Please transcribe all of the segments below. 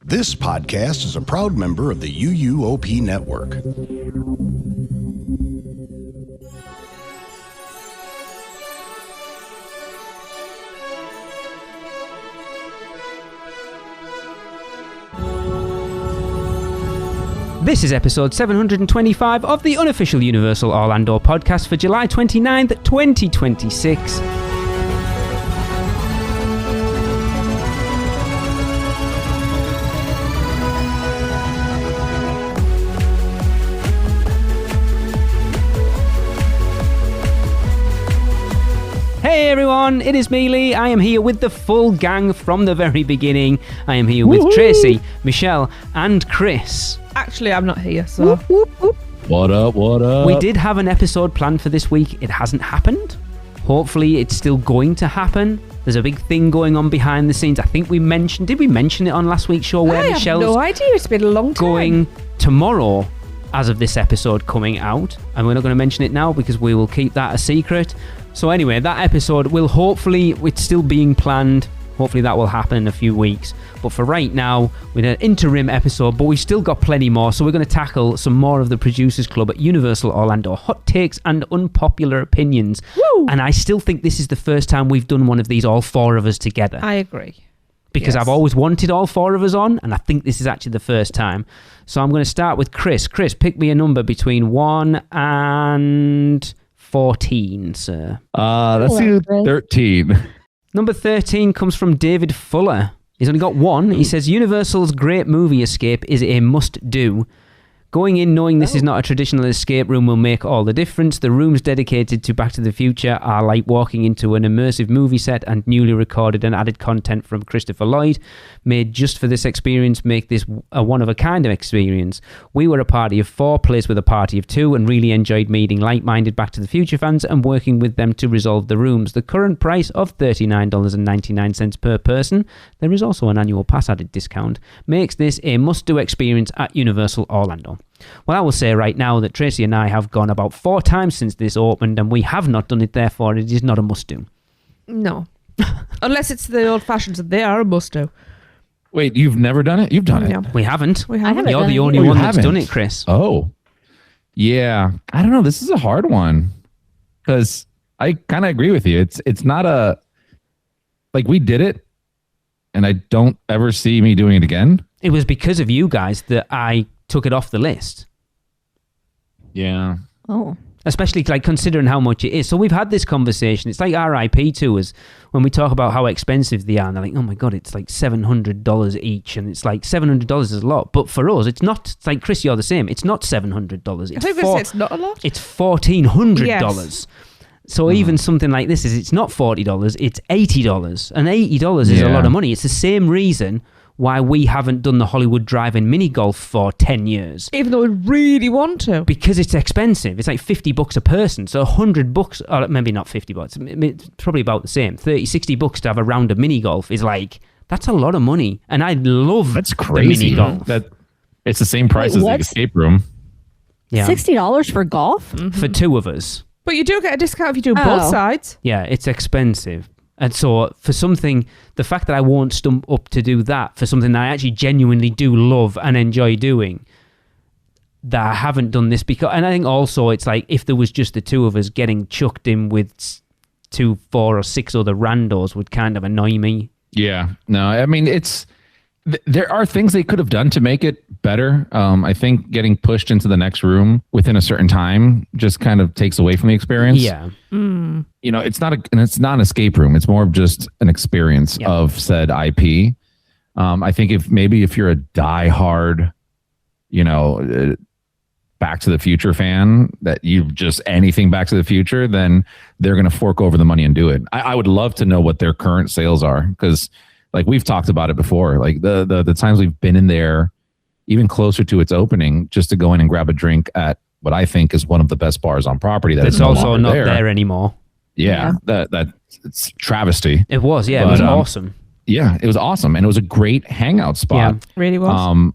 This podcast is a proud member of the UUOP network. This is episode 725 of the unofficial Universal Orlando podcast for July 29th, 2026. Hey everyone, it is me, Lee. I am here with the full gang from the very beginning. I am here with Tracy, Michelle, and Chris. Actually, I'm not here, so... What up, what up? We did have an episode planned for this week. It hasn't happened. Hopefully, it's still going to happen. There's a big thing going on behind the scenes. I think we mentioned... Did we mention it on last week's show where Michelle's... I have no idea. It's been a long time. Going tomorrow as of this episode coming out. And we're not going to mention it now because we will keep that a secret. So anyway, that episode will hopefully... It's still being planned. Hopefully that will happen in a few weeks. But for right now, we had an interim episode, but we've still got plenty more. So we're going to tackle some more of the Producers Club at Universal Orlando. Hot takes and unpopular opinions. Woo! And I still think this is the first time we've done one of these, all four of us together. I agree. Because Yes. I've always wanted all four of us on, and I think this is actually the first time. So I'm going to start with Chris. Chris, pick me a number between 1 and 14, sir. Let's do 13. Number 13 comes from David Fuller. He's only got one. He says, Universal's great movie escape is a must-do. Going in knowing this is not a traditional escape room will make all the difference. The rooms dedicated to Back to the Future are like walking into an immersive movie set, and newly recorded and added content from Christopher Lloyd made just for this experience make this a one-of-a-kind experience. We were a party of 4, placed with a party of 2, and really enjoyed meeting like-minded Back to the Future fans and working with them to resolve the rooms. The current price of $39.99 per person, there is also an annual pass added discount, makes this a must-do experience at Universal Orlando. Well, I will say right now that Tracy and I have gone about 4 times since this opened, and we have not done it, therefore it is not a must-do. No. Unless it's the old fashions, and they are a must-do. Wait, you've never done it? You've done it? No. We haven't. We haven't. You're the only Oh, you one that's haven't? done it, Chris. Oh. Yeah. I don't know. This is a hard one. Because I kind of agree with you. It's not a... Like, we did it, and I don't ever see me doing it again. It was because of you guys that I took it off the list. Yeah. Oh. Especially like considering how much it is. So we've had this conversation. It's like RIP to us when we talk about how expensive they are. And they're like, oh my God, it's like $700 each. And it's like $700 is a lot. But for us, it's not. It's like, Chris, you're the same. It's not $700. I think it's not a lot. It's $1,400. Yes. So even something like this it's not $40, it's $80. And $80 is a lot of money. It's the same reason why we haven't done the Hollywood Drive-In mini golf for 10 years. Even though we really want to. Because it's expensive. It's like $50 a person. So $100, or maybe not $50. It's probably about the same. $30-$60 to have a round of mini golf is like, that's a lot of money. And I love That's the crazy. mini golf. That it's the same price as the what? escape room. Yeah. $60 for golf? For 2 of us. But you do get a discount if you do both Oh. sides. Yeah, it's expensive. And so for something, the fact that I won't stump up to do that for something that I actually genuinely do love and enjoy doing, that I haven't done this because, and I think also it's like if there was just the 2 of us getting chucked in with 2, 4 or 6 other randos would kind of annoy me. Yeah. No, I mean, there are things they could have done to make it better. I think getting pushed into the next room within a certain time just kind of takes away from the experience. Yeah. You know, it's not an escape room. It's more of just an experience of said IP. I think if you're a diehard, Back to the Future fan, that you just anything Back to the Future, then they're going to fork over the money and do it. I would love to know what their current sales are, because like we've talked about it before, like the times we've been in there, even closer to its opening, just to go in and grab a drink at what I think is one of the best bars on property. That's no also longer not there anymore. Yeah, that it's travesty. It was, yeah, But, it was awesome. Yeah, it was awesome, and it was a great hangout spot. Yeah. Really was.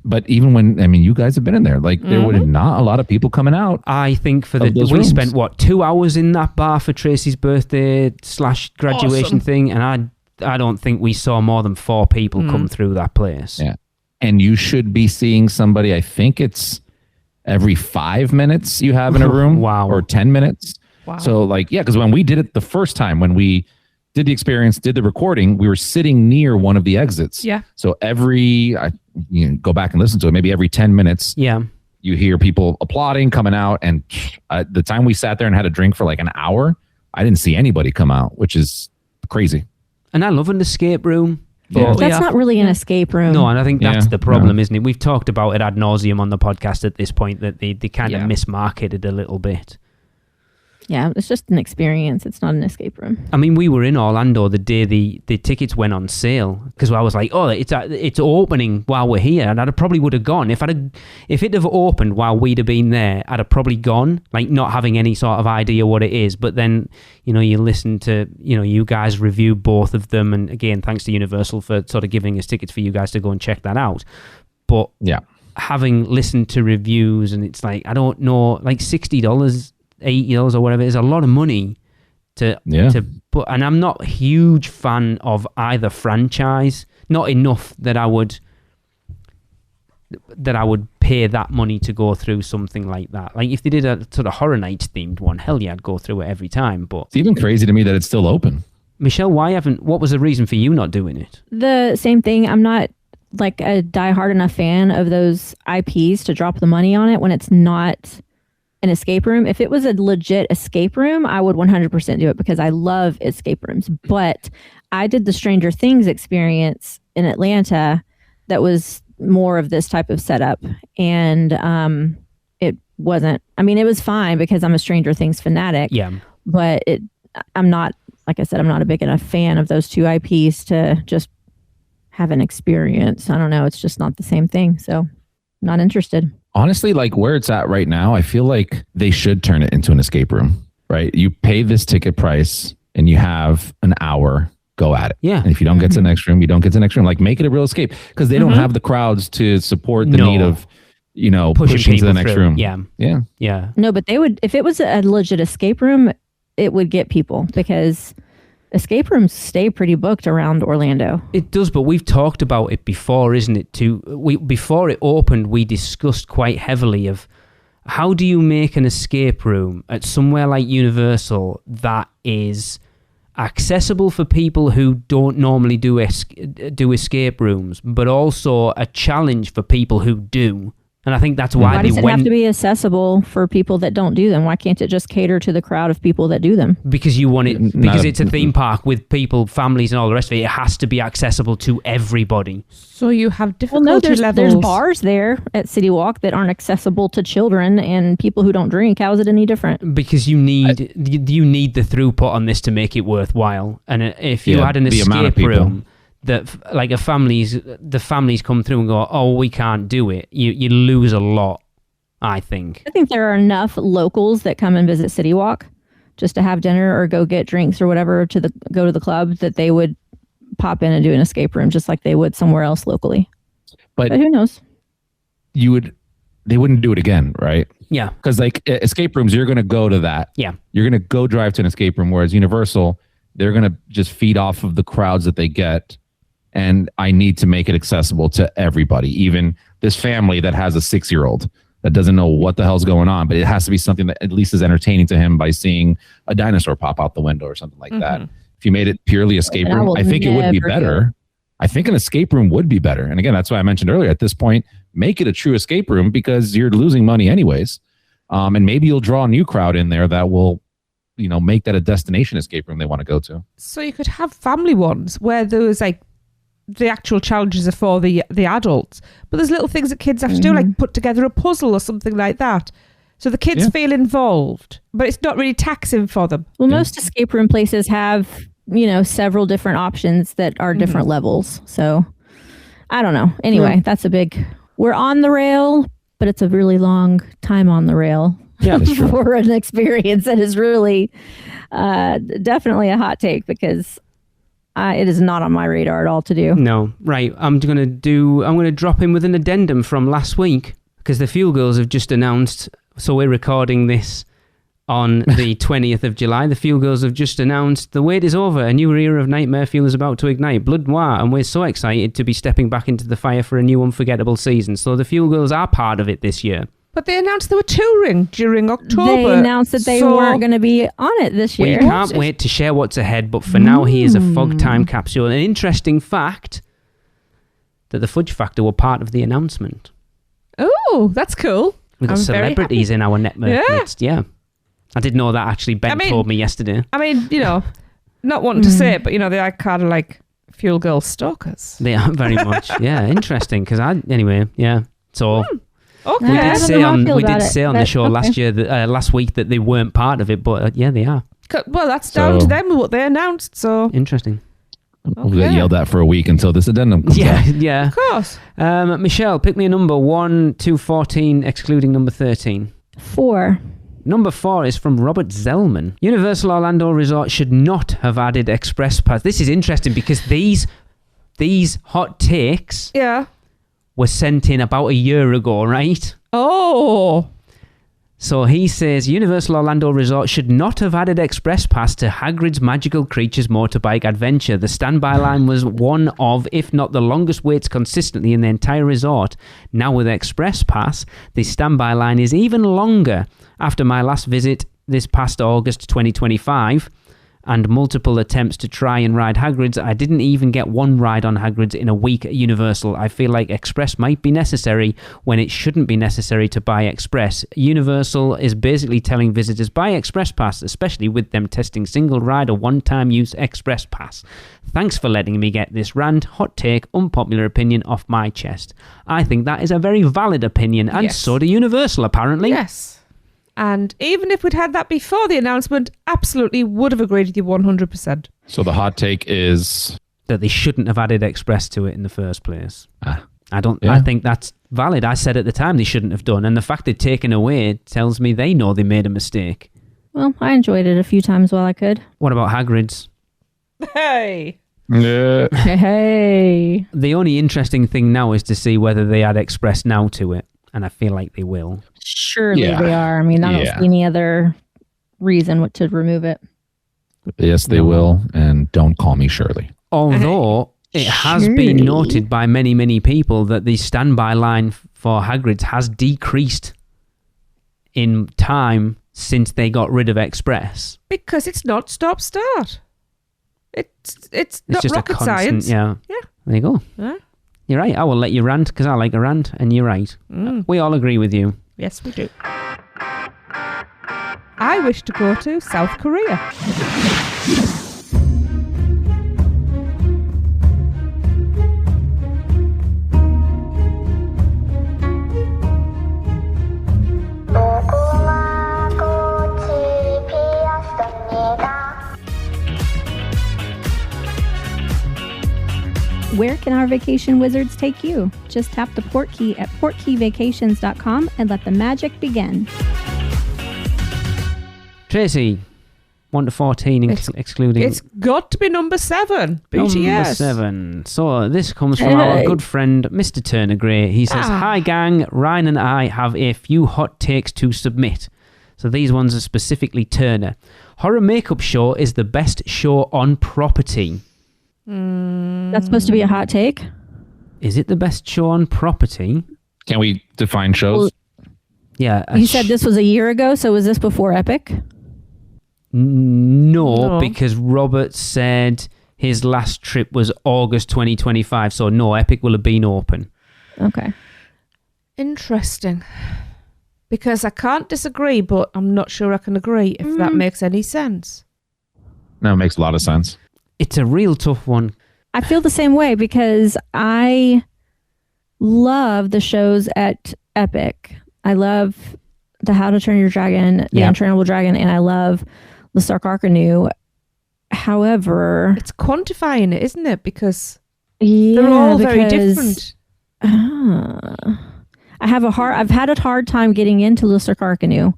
But even when, you guys have been in there, like there were not a lot of people coming out. I think those we rooms. spent 2 hours in that bar for Tracy's birthday /graduation Awesome. thing, and I don't think we saw more than 4 people come through that place. Yeah. and you should be seeing somebody. I think it's every 5 minutes you have in a room. Wow. Or 10 minutes. Wow. So because when we did it the first time, when we did the experience, did the recording, we were sitting near one of the exits. Yeah. So go back and listen to it. Maybe every 10 minutes. Yeah. You hear people applauding, coming out. And the time we sat there and had a drink for like an hour, I didn't see anybody come out, which is crazy. And I love an escape room. Yeah. That's not really an escape room. No, and I think that's the problem, isn't it? We've talked about it ad nauseum on the podcast at this point, that they kind of mismarketed a little bit. Yeah, it's just an experience. It's not an escape room. I mean, we were in Orlando the day the tickets went on sale, because I was like, oh, it's opening while we're here, and I probably would have gone if it have opened while we'd have been there. I'd have probably gone, like not having any sort of idea what it is. But then, you listen to you guys review both of them, and again, thanks to Universal for sort of giving us tickets for you guys to go and check that out. But having listened to reviews, and it's like, I don't know, like $60, $80 or whatever is a lot of money to put, and I'm not a huge fan of either franchise, not enough that I would pay that money to go through something like that. Like if they did a sort of Horror Nights themed one, hell yeah, I'd go through it every time. But it's even crazy to me that it's still open. Michelle, what was the reason for you not doing it? The same thing. I'm not like a diehard enough fan of those IPs to drop the money on it when it's not an escape room. If it was a legit escape room, I would 100% do it because I love escape rooms. But I did the Stranger Things experience in Atlanta that was more of this type of setup. And it wasn't, it was fine because I'm a Stranger Things fanatic. Yeah. But I'm not, like I said, I'm not a big enough fan of those two IPs to just have an experience. I don't know. It's just not the same thing. So not interested. Honestly, like where it's at right now, I feel like they should turn it into an escape room, right? You pay this ticket price and you have an hour, go at it. Yeah. And if you don't get to the next room, you don't get to the next room. Like make it a real escape, because they don't have the crowds to support the need of, pushing to the next room. Yeah. Yeah. Yeah. No, but they would, if it was a legit escape room, it would get people because escape rooms stay pretty booked around Orlando. It does, but we've talked about it before, isn't it? Before it opened, we discussed quite heavily of how do you make an escape room at somewhere like Universal that is accessible for people who don't normally do escape rooms, but also a challenge for people who do. And I think that's why does it have to be accessible for people that don't do them? Why can't it just cater to the crowd of people that do them? Because you want it, because it's a theme park with people, families, and all the rest of it. It has to be accessible to everybody. So you have difficulty levels. There's bars there at City Walk that aren't accessible to children and people who don't drink. How is it any different? Because you need the throughput on this to make it worthwhile. And if you had an escape room that like the families come through and go, oh, we can't do it, you lose a lot, I think. I think there are enough locals that come and visit City Walk just to have dinner or go get drinks or whatever go to the club that they would pop in and do an escape room just like they would somewhere else locally. But who knows? They wouldn't do it again, right? Yeah. Because like escape rooms, you're going to go to that. Yeah. You're going to go drive to an escape room, whereas Universal, they're going to just feed off of the crowds that they get. And I need to make it accessible to everybody, even this family that has a 6-year-old that doesn't know what the hell's going on, but it has to be something that at least is entertaining to him by seeing a dinosaur pop out the window or something like that. If you made it purely escape room, I think it would be better. I think an escape room would be better. And again, that's why I mentioned earlier, at this point, make it a true escape room because you're losing money anyways. And maybe you'll draw a new crowd in there that will, make that a destination escape room they want to go to. So you could have family ones where there was like, the actual challenges are for the adults, but there's little things that kids have to do, like put together a puzzle or something like that. So the kids feel involved, but it's not really taxing for them. Well, most escape room places have, several different options that are different levels. So I don't know. Anyway, we're on the rail, but it's a really long time on the rail for an experience that is really definitely a hot take because it is not on my radar at all to do. No, right. I'm going to drop in with an addendum from last week because the Fuel Girls have just announced, so we're recording this On the 20th of July, the Fuel Girls have just announced the wait is over. A new era of Nightmare Fuel is about to ignite. Blood Noir, and we're so excited to be stepping back into the fire for a new unforgettable season. So the Fuel Girls are part of it this year. But they announced they were touring during October. They announced that they weren't going to be on it this year. We can't wait to share what's ahead, but for now, here's a Fog Time capsule. An interesting fact that the Fudge Factor were part of the announcement. Oh, that's cool. We've got celebrities in our network midst, yeah. I did know that actually. Ben told me yesterday. I mean, not wanting to say it, but they are kind of like Fuel Girl stalkers. They are very much. Yeah, interesting. Because anyway, yeah. So okay. we did say on the show last week that they weren't part of it, but yeah, they are. Well, that's down to them what they announced. So interesting. We'll get yelled at for a week until this addendum comes out. Yeah. Of course. Michelle, pick me a number 1 to 14, excluding number 13. 4. Number 4 is from Robert Zellman. Universal Orlando Resort should not have added Express Pass. This is interesting because these hot takes were sent in about a year ago, right? Oh. So he says Universal Orlando Resort should not have added Express Pass to Hagrid's Magical Creatures Motorbike Adventure. The standby line was one of, if not the longest waits consistently in the entire resort. Now with Express Pass, the standby line is even longer. After my last visit this past August 2025 and multiple attempts to try and ride Hagrid's, I didn't even get one ride on Hagrid's in a week at Universal. I feel like Express might be necessary when it shouldn't be necessary to buy Express. Universal is basically telling visitors buy Express Pass, especially with them testing single ride or one-time use Express Pass. Thanks for letting me get this rant, hot take, unpopular opinion off my chest. I think that is a very valid opinion, and so do Universal, apparently. Yes. And even if we'd had that before the announcement, absolutely would have agreed with you 100%. So the hot take is that they shouldn't have added Express to it in the first place. I think that's valid. I said at the time they shouldn't have done, and the fact they've taken away tells me they know they made a mistake. Well, I enjoyed it a few times while I could. What about Hagrid's? Hey. Yeah. Hey. The only interesting thing now is to see whether they add Express now to it, and I feel like they will. Surely they are. I mean, I don't see any other reason to remove it. Yes, they will. And don't call me Shirley. Although it has been noted by many, many people that the standby line for Hagrid's has decreased in time since they got rid of Express. Because it's not stop-start. It's not just rocket a constant, science. Yeah. There you go. Huh? You're right. I will let you rant because I like a rant, and you're right. We all agree with you. Yes, we do. I wish to go to South Korea. Where can our vacation wizards take you? Just tap the port key at portkeyvacations.com and let the magic begin. Tracy, 1 to 14, excluding... It's got to be number 7. BTS. Number 7. So this comes from our good friend, Mr. Turner Gray. He says, Hi gang, Ryan and I have a few hot takes to submit. So these ones are specifically Turner. Horror Makeup Show is the best show on property. That's supposed to be a hot take? Is it the best show on property? Can we define shows? Well, yeah. You said this was a year ago, so was this before Epic? No, because Robert said his last trip was August 2025, so no, Epic will have been open. Okay. Interesting. Because I can't disagree, but I'm not sure I can agree if that makes any sense. No, it makes a lot of sense. It's a real tough one. I feel the same way because I love the shows at Epic. I love the How to Train Your Dragon, the Untrainable Dragon, and I love the Stark Arcanu. However, it's quantifying it, isn't it? Because they're all very different. I've had a hard time getting into the Stark Arcanu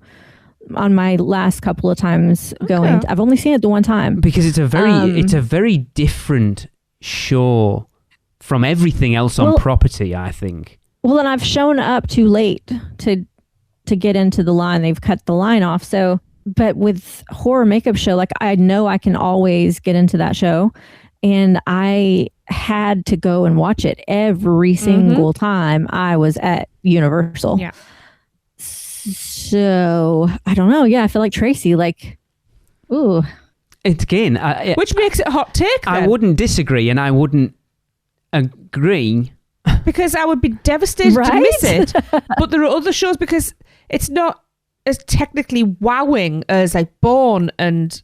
on my last couple of times going. I've only seen it the one time because it's a very different show from everything else on property, I think. Well, and I've shown up too late to get into the line. They've cut the line off. So but with horror makeup show, like I know I can always get into that show, and I had to go and watch it every single time I was at Universal. Yeah. So I don't know. Yeah, I feel like Tracy. Like, ooh, It's again, Which makes it a hot take, then. I wouldn't disagree, and I wouldn't agree. Because I would be devastated to Right? miss it. But there are other shows, because it's not as technically wowing as like Born and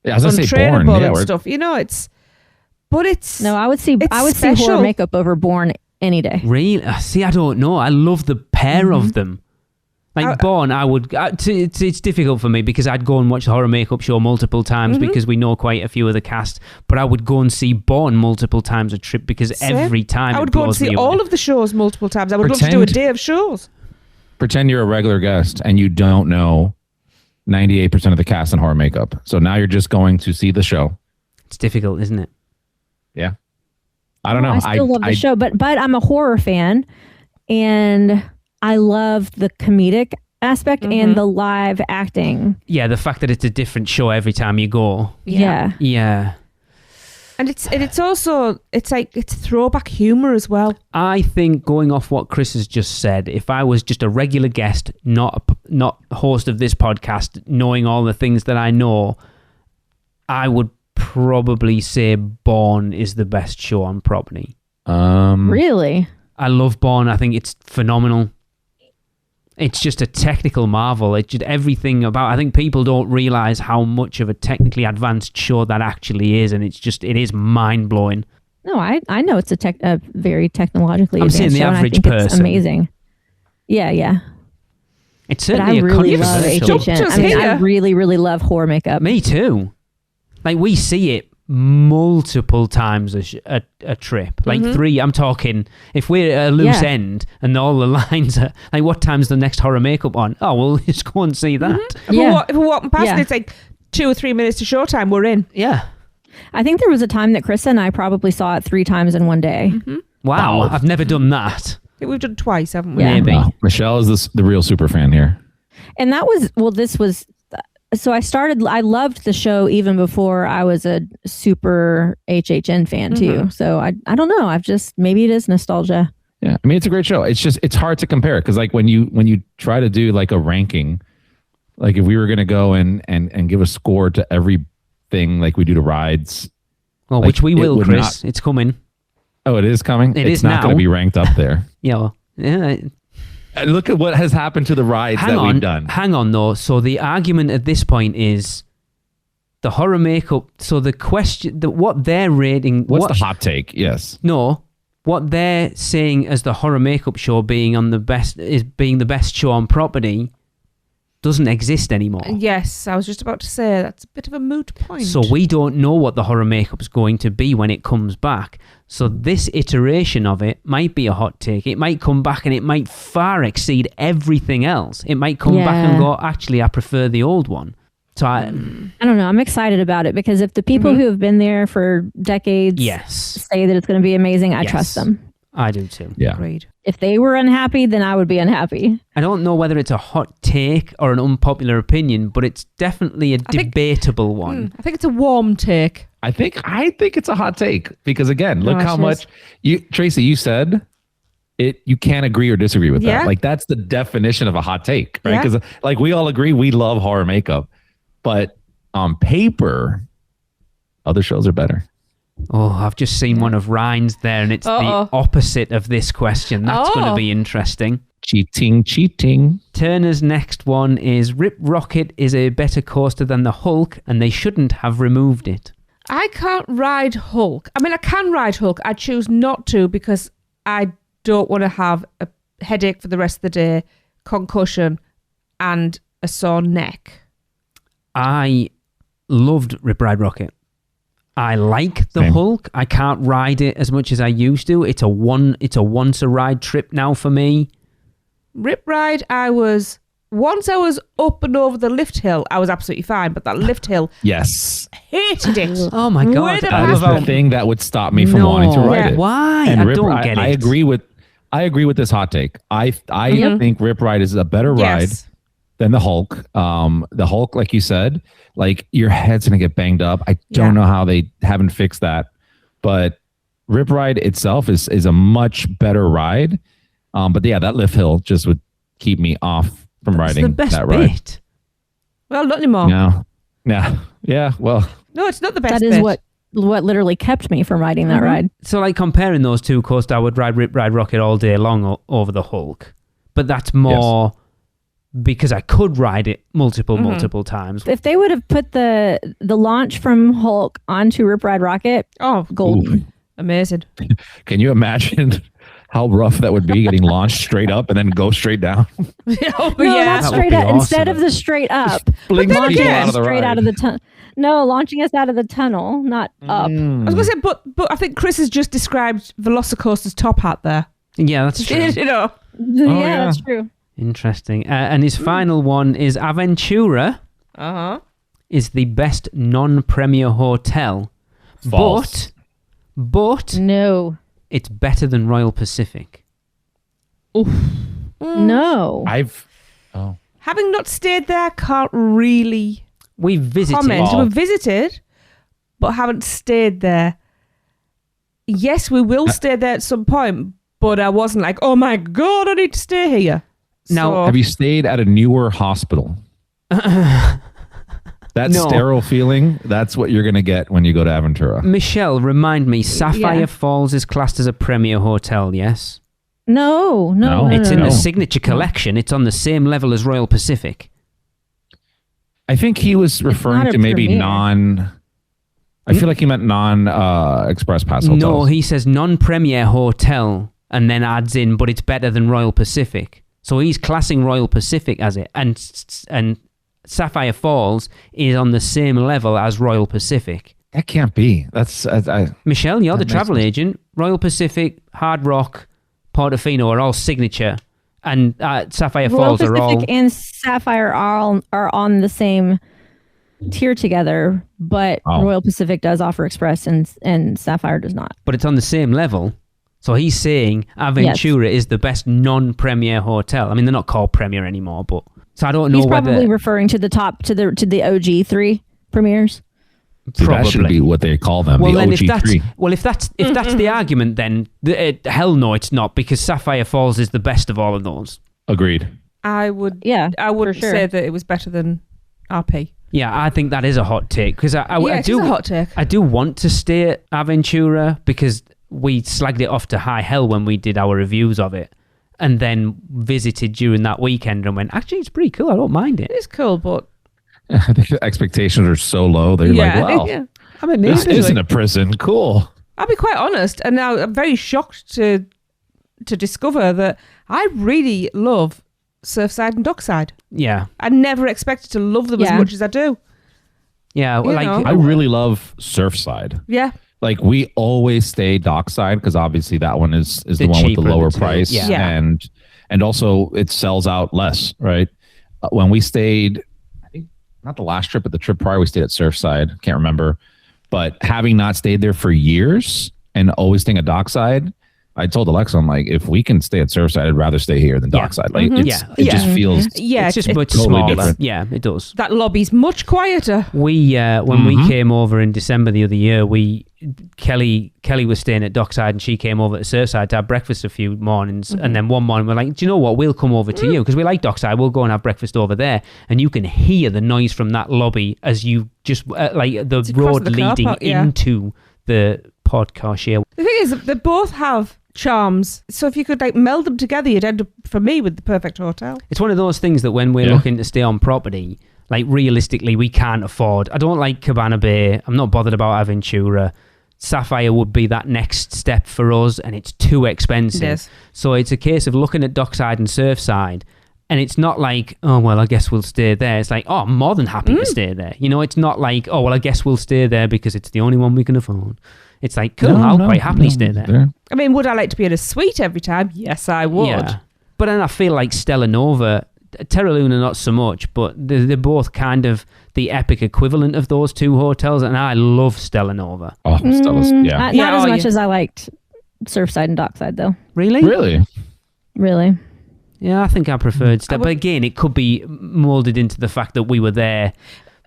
Yeah, I was gonna say Untrainable Born. Yeah, and we're- stuff. You know, it's no, I would see see special. horror makeup over Born any day. Really? See, I don't know. I love the pair of them. Like Born, I would. It's difficult for me because I'd go and watch the horror makeup show multiple times because we know quite a few of the cast. But I would go and see Born multiple times a trip because Same. every time I would it go and blows see me all away. of the shows multiple times. I would love to do a day of shows. Pretend you're a regular guest and you don't know 98% of the cast in horror makeup. So now you're just going to see the show. It's difficult, isn't it? Yeah. I don't know. I still love the show, but I'm a horror fan, and I love the comedic aspect and the live acting. Yeah, the fact that it's a different show every time you go. Yeah. Yeah. And it's also it's throwback humor as well. I think going off what Chris has just said, if I was just a regular guest, not host of this podcast, knowing all the things that I know, I would probably say Born is the best show on property. Really? I love Born. I think it's phenomenal. It's just a technical marvel. It's just everything about. I think people don't realize how much of a technically advanced show that actually is, and it is mind blowing. No, I know it's a very technologically I'm advanced saying the show, and I average think it's person. amazing. Yeah. It's But certainly I really a love controversial. Jumped HHN. us I mean, I here. really, really love horror makeup. Me too. Like we see it multiple times a trip. Like 3. I'm talking if we're at a loose end and all the lines are like, what time's the next horror makeup on? Oh, well, just go and see that. If we're walking past and it's like 2 or 3 minutes to showtime, we're in. Yeah. I think there was a time that Chris and I probably saw it 3 times in one day. Wow. Wow. I've never done that. I think we've done twice, haven't we? Yeah. Maybe. Wow. Michelle is the real super fan here. And that was, so I loved the show even before I was a super HHN fan too. So I don't know. Maybe it is nostalgia. Yeah. I mean, it's a great show. It's hard to compare it because like when you try to do like a ranking, like if we were going to go and give a score to everything like we do to rides. Well, like, which we it will, would Chris. It's coming. Oh, it is coming? It It's is not now. going to be ranked up there. Yeah. And look at what has happened to the rides we've done. Hang on, though. So the argument at this point is the horror makeup. So the question, what they're rating... What's the hot take? Yes. No. What they're saying as the horror makeup show being the best show on property doesn't exist anymore. Yes, I was just about to say that's a bit of a moot point. So we don't know what the horror makeup's going to be when it comes back. So this iteration of it might be a hot take. It might come back and it might far exceed everything else. It might come back and go, actually, I prefer the old one. So I don't know. I'm excited about it because if the people who have been there for decades say that it's going to be amazing, I trust them. I do too. Yeah. Agreed. If they were unhappy, then I would be unhappy. I don't know whether it's a hot take or an unpopular opinion, but it's definitely a debatable one. I think it's a warm take. I think it's a hot take because again, look how Gosh, much Tracy, you said it. You can't agree or disagree with Yeah. that. Like that's the definition of a hot take, right? Yeah. Because like we all agree we love horror makeup, but on paper, other shows are better. Oh, I've just seen one of Ryan's there, and it's the opposite of this question. That's going to be interesting. Cheating. Turner's next one is Rip Rocket is a better coaster than the Hulk, and they shouldn't have removed it. I can't ride Hulk. I mean, I can ride Hulk. I choose not to because I don't want to have a headache for the rest of the day, concussion, and a sore neck. I loved Rip Ride Rocket. I like the Same. Hulk. I can't ride it as much as I used to. It's a once a ride trip now for me. Rip Ride, once I was up and over the lift hill, I was absolutely fine, but that lift hill, Yes. hated it. Oh my Where god! did That I is love the thing that would stop me from wanting to ride it. Why? And I don't get it. I agree with this hot take. I think Rip Ride is a better ride. Yes. Then the Hulk. The Hulk, like you said, like your head's gonna get banged up. I don't know how they haven't fixed that, but Rip Ride itself is a much better ride. But yeah, that lift hill just would keep me off from riding the best that ride. bit. Well, not anymore. Yeah. Well, No, it's not the best That is bit. what literally kept me from riding that ride. So like comparing those two, of course, I would ride Rip Ride Rocket all day long over the Hulk. But that's more because I could ride it multiple times. If they would have put the launch from Hulk onto Rip Ride Rocket, golden. Amazing. can you imagine how rough that would be getting launched straight up and then go straight down? Oh, No, yeah. not That would straight be up. awesome. Instead of the straight up, Blings then people again, out of the straight ride. out of the tunnel. No, launching us out of the tunnel, not up. I was going to say, but I think Chris has just described Velocicoaster's top hat there. Yeah, that's true. You know. Yeah, that's true. Interesting. And his final one is Aventura Uh-huh. is the best non-premier hotel. False. But No. it's better than Royal Pacific. No. Having not stayed there, can't really We've visited. comment. Well- We've visited, but haven't stayed there. Yes, we will stay there at some point, but I wasn't like, oh my God, I need to stay here. Now, So- Have you stayed at a newer hospital? That No. sterile feeling, that's what you're going to get when you go to Aventura. Michelle, remind me, Sapphire Yeah. Falls is classed as a premier hotel, yes? No. It's in no. the signature collection. It's on the same level as Royal Pacific. I think he was referring not a to maybe premier. I feel like he meant express pass hotels. No, he says non-premier hotel and then adds in, but it's better than Royal Pacific. So he's classing Royal Pacific as it. And Sapphire Falls is on the same level as Royal Pacific. That can't be. That's Michelle, you're the That makes travel sense. agent. Royal Pacific, Hard Rock, Portofino are all signature. And Sapphire Royal Falls are all... Pacific and Sapphire are on the same tier together, but Oh. Royal Pacific does offer express and Sapphire does not. But it's on the same level. So he's saying Aventura is the best non-premier hotel. I mean, they're not called premier anymore, but... So I don't know He's whether... probably referring to the top to the OG 3 premieres. that should be what they call them. Well, the then OG3. if that's the argument, then hell no, it's not, because Sapphire Falls is the best of all of those. Agreed. I wouldn't for sure. say that it was better than RP. Yeah, I think that is a hot take, because I It do is a hot take. I do want to stay at Aventura because we slagged it off to high hell when we did our reviews of it, and then visited during that weekend and went, actually, it's pretty cool. I don't mind it. It is cool, but I think the expectations are so low. They're yeah, like, well, yeah. I mean, this maybe isn't a prison. Cool. I'll be quite honest, and now I'm very shocked to discover that I really love Surfside and Dockside. yeah, I never expected to love them as Yeah. much as I do. yeah. You Like know. I really love Surfside. Yeah, Like we always stay dockside because obviously that one is the one with the cheaper lower of the two. price, Yeah. and also it sells out less, right? When we stayed, I think not the last trip, but the trip prior, we stayed at Surfside. Can't remember, but having not stayed there for years and always staying at dockside, I told Alexa, I'm like, if we can stay at Surfside, I'd rather stay here than Yeah. dockside. Like, Mhm. it's, Yeah. it Yeah. just feels yeah. it's just it- much totally smaller. different. Yeah, it does. that lobby's much quieter. We when we came over in December the other year, Kelly was staying at Dockside and she came over to Surfside to have breakfast a few mornings, and then one morning we're like, do you know what? We'll come over to you because we like Dockside. We'll go and have breakfast over there, and you can hear the noise from that lobby as you just like the across road the car leading park, yeah. into the podcast share. The thing is, they both have charms. So if you could like meld them together, you'd end up, for me, with the perfect hotel. It's one of those things that when we're Yeah. looking to stay on property, like realistically, we can't afford. I don't like Cabana Bay. I'm not bothered about Aventura. Sapphire would be that next step for us, and it's too expensive. Yes. So it's a case of looking at Dockside and Surfside, and it's not like, oh, well, I guess we'll stay there. It's like, oh, I'm more than happy to stay there. You know, it's not like, oh, well, I guess we'll stay there because it's the only one we can afford. It's like, cool, I'll quite happily stay there. I mean, would I like to be in a suite every time? Yes, I would. Yeah. But then I feel like Stella Nova, Terra Luna not so much, but they're both kind of the epic equivalent of those two hotels, and I love Stella Nova. Oh, Stella's, yeah. Not Yeah, as oh, much yeah. as I liked Surfside and Dockside, though. Really? Really? Really. Yeah, I think I preferred Step. But again, it could be moulded into the fact that we were there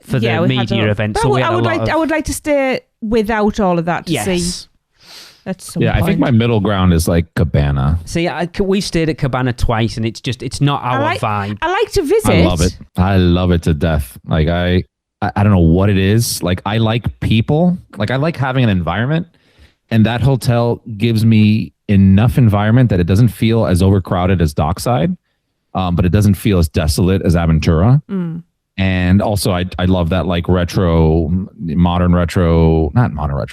for the media event. So I would like to stay without all of that to see. At some point. I think my middle ground is like Cabana. See, we've stayed at Cabana twice, and it's not our vibe. I like to visit. I love it. I love it to death. Like I don't know what it is. Like I like people. Like I like having an environment, and that hotel gives me enough environment that it doesn't feel as overcrowded as Dockside, but it doesn't feel as desolate as Aventura. And also, I love that like retro, not modern retro,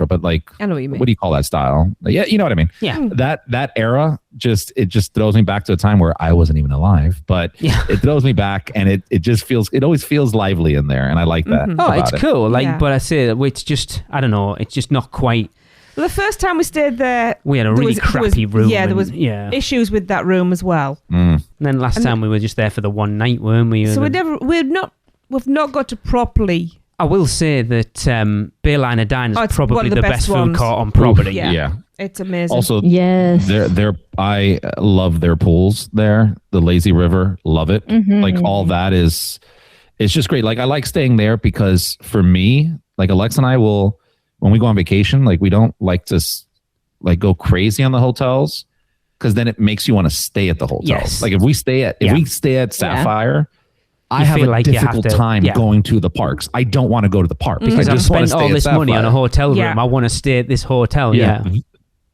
but like, I know what you mean. What do you call that style? Yeah, you know what I mean. Yeah. That era just throws me back to a time where I wasn't even alive, but it throws me back, and it always feels lively in there, and I like that. Oh, it's cool. But I say it's just, I don't know, it's just not quite. Well, the first time we stayed there, we had a really crappy room. Yeah, there was issues with that room as well. And then last time we were just there for the one night, weren't we? So we've not got to properly. I will say that Bayliner Dine is probably the best food court on property. Yeah, it's amazing. Also, yes, I love their pools there. The Lazy River, love it. Like all that it's just great. Like I like staying there because for me, like Alexa and I will, when we go on vacation, like we don't like to like go crazy on the hotels because then it makes you want to stay at the hotels. Yes. Like if we stay at Sapphire. I have a difficult time going to the parks. I don't want to go to the park because I've spent all this money on a hotel room. I want to stay at this hotel. Yeah.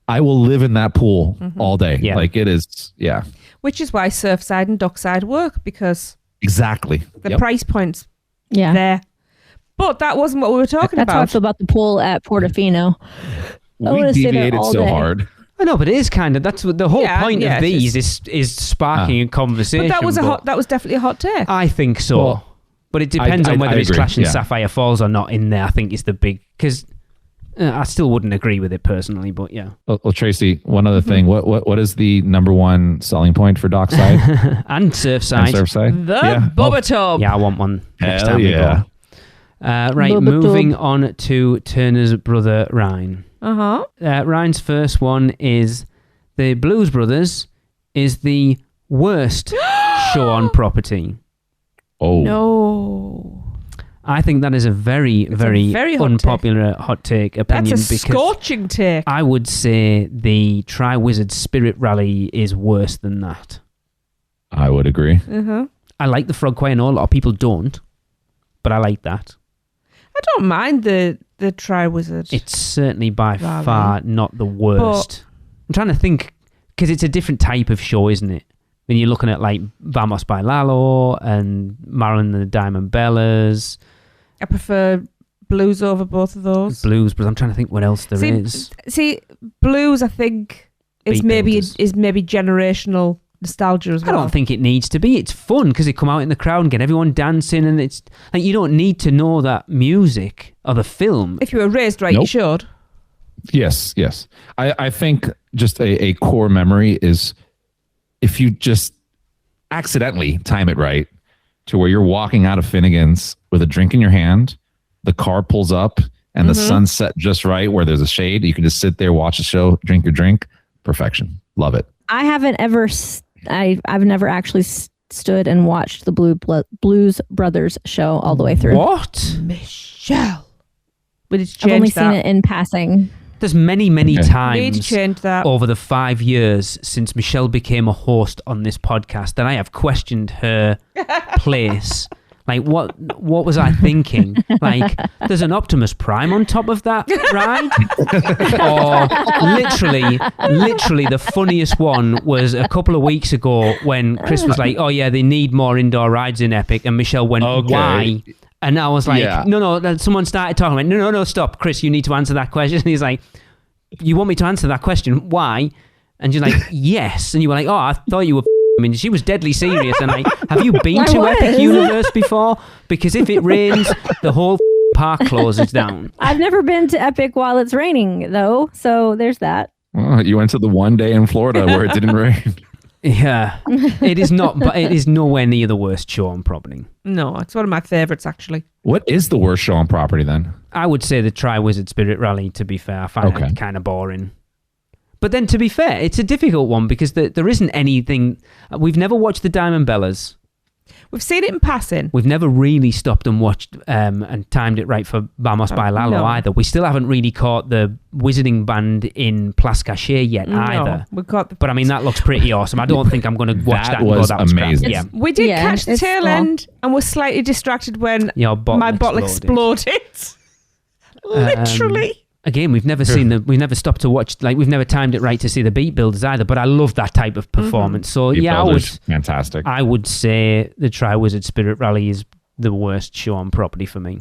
I will live in that pool all day. Yeah. Like it is. Yeah. Which is why Surfside and Dockside work, because exactly the price points Yeah. there. But that wasn't what we were talking That's about. how I feel about the pool at Portofino. We deviated so hard. I know, but it is kind of, that's what the whole point of these is sparking a conversation. But that was definitely a hot take. I think so. Well, but it depends on whether it's Clashing Sapphire Falls or not in there, I think is the big, because I still wouldn't agree with it personally, but yeah. Well, Tracy, one other thing. What is the number one selling point for Dockside? and Surfside. The Bubba Tub. Yeah, I want one next Hell time we go. Right, Bubba moving Tub. on to Turner's brother, Ryan. Ryan's first one is the Blues Brothers is the worst show on property. Oh. No. I think that is a very, very unpopular hot take opinion. That's a scorching take. I would say the Tri-Wizard Spirit Rally is worse than that. I would agree. I like the Frog Choir, and a lot of people don't, but I like that. I don't mind the Tri-Wizard. It's certainly by far not the worst. I'm trying to think, because it's a different type of show, isn't it? When you're looking at like Vamos by Lalo and Marilyn and the Diamond Bellas. I prefer Blues over both of those. Blues, but I'm trying to think what else there is. See, Blues, I think, is maybe generational nostalgia as well. I don't think it needs to be. It's fun because they come out in the crowd and get everyone dancing, and it's like you don't need to know that music or the film. If you were raised right, you should. Yes. I think just a core memory is if you just accidentally time it right to where you're walking out of Finnegan's with a drink in your hand, the car pulls up and the sun's set just right where there's a shade. You can just sit there, watch the show, drink your drink. Perfection. Love it. I haven't ever... I've never actually stood and watched the Blues Brothers show all the way through. What? Michelle. We need to change I've only seen it in passing. There's many times need to change that. over the 5 years since Michelle became a host on this podcast that I have questioned her place. Like, what was I thinking? Like, there's an Optimus Prime on top of that ride? Or literally the funniest one was a couple of weeks ago when Chris was like, oh yeah, they need more indoor rides in Epic. And Michelle went, why? And I was like, no, someone started talking. I went, no, stop. Chris, you need to answer that question. And he's like, you want me to answer that question? Why? And you're like, yes. And you were like, oh, I thought you were... I mean, she was deadly serious, and like, have you been to Epic Universe before? Because if it rains, the whole park closes down. I've never been to Epic while it's raining, though, so there's that. Well, you went to the one day in Florida where it didn't rain. Yeah, it is not, but it is nowhere near the worst show on property. No, it's one of my favourites, actually. What is the worst show on property then? I would say the Tri-Wizard Spirit Rally, to be fair. I find it kind of boring. But then, to be fair, it's a difficult one because there isn't anything. We've never watched the Diamond Bellas. We've seen it in passing. We've never really stopped and watched and timed it right for Vamos by Lalo either. We still haven't really caught the Wizarding Band in Place Cachée yet either. We've got but I mean, that looks pretty awesome. I don't think I'm going to watch that and go, was that was amazing. crap. Yeah. We did catch the tail end and were slightly distracted when my bottle exploded. Literally. Again, we've never stopped to watch, like we've never timed it right to see the Beat Builders either, but I love that type of performance. So Beat yeah, Builders, fantastic. I would say the Triwizard Spirit Rally is the worst show on property for me.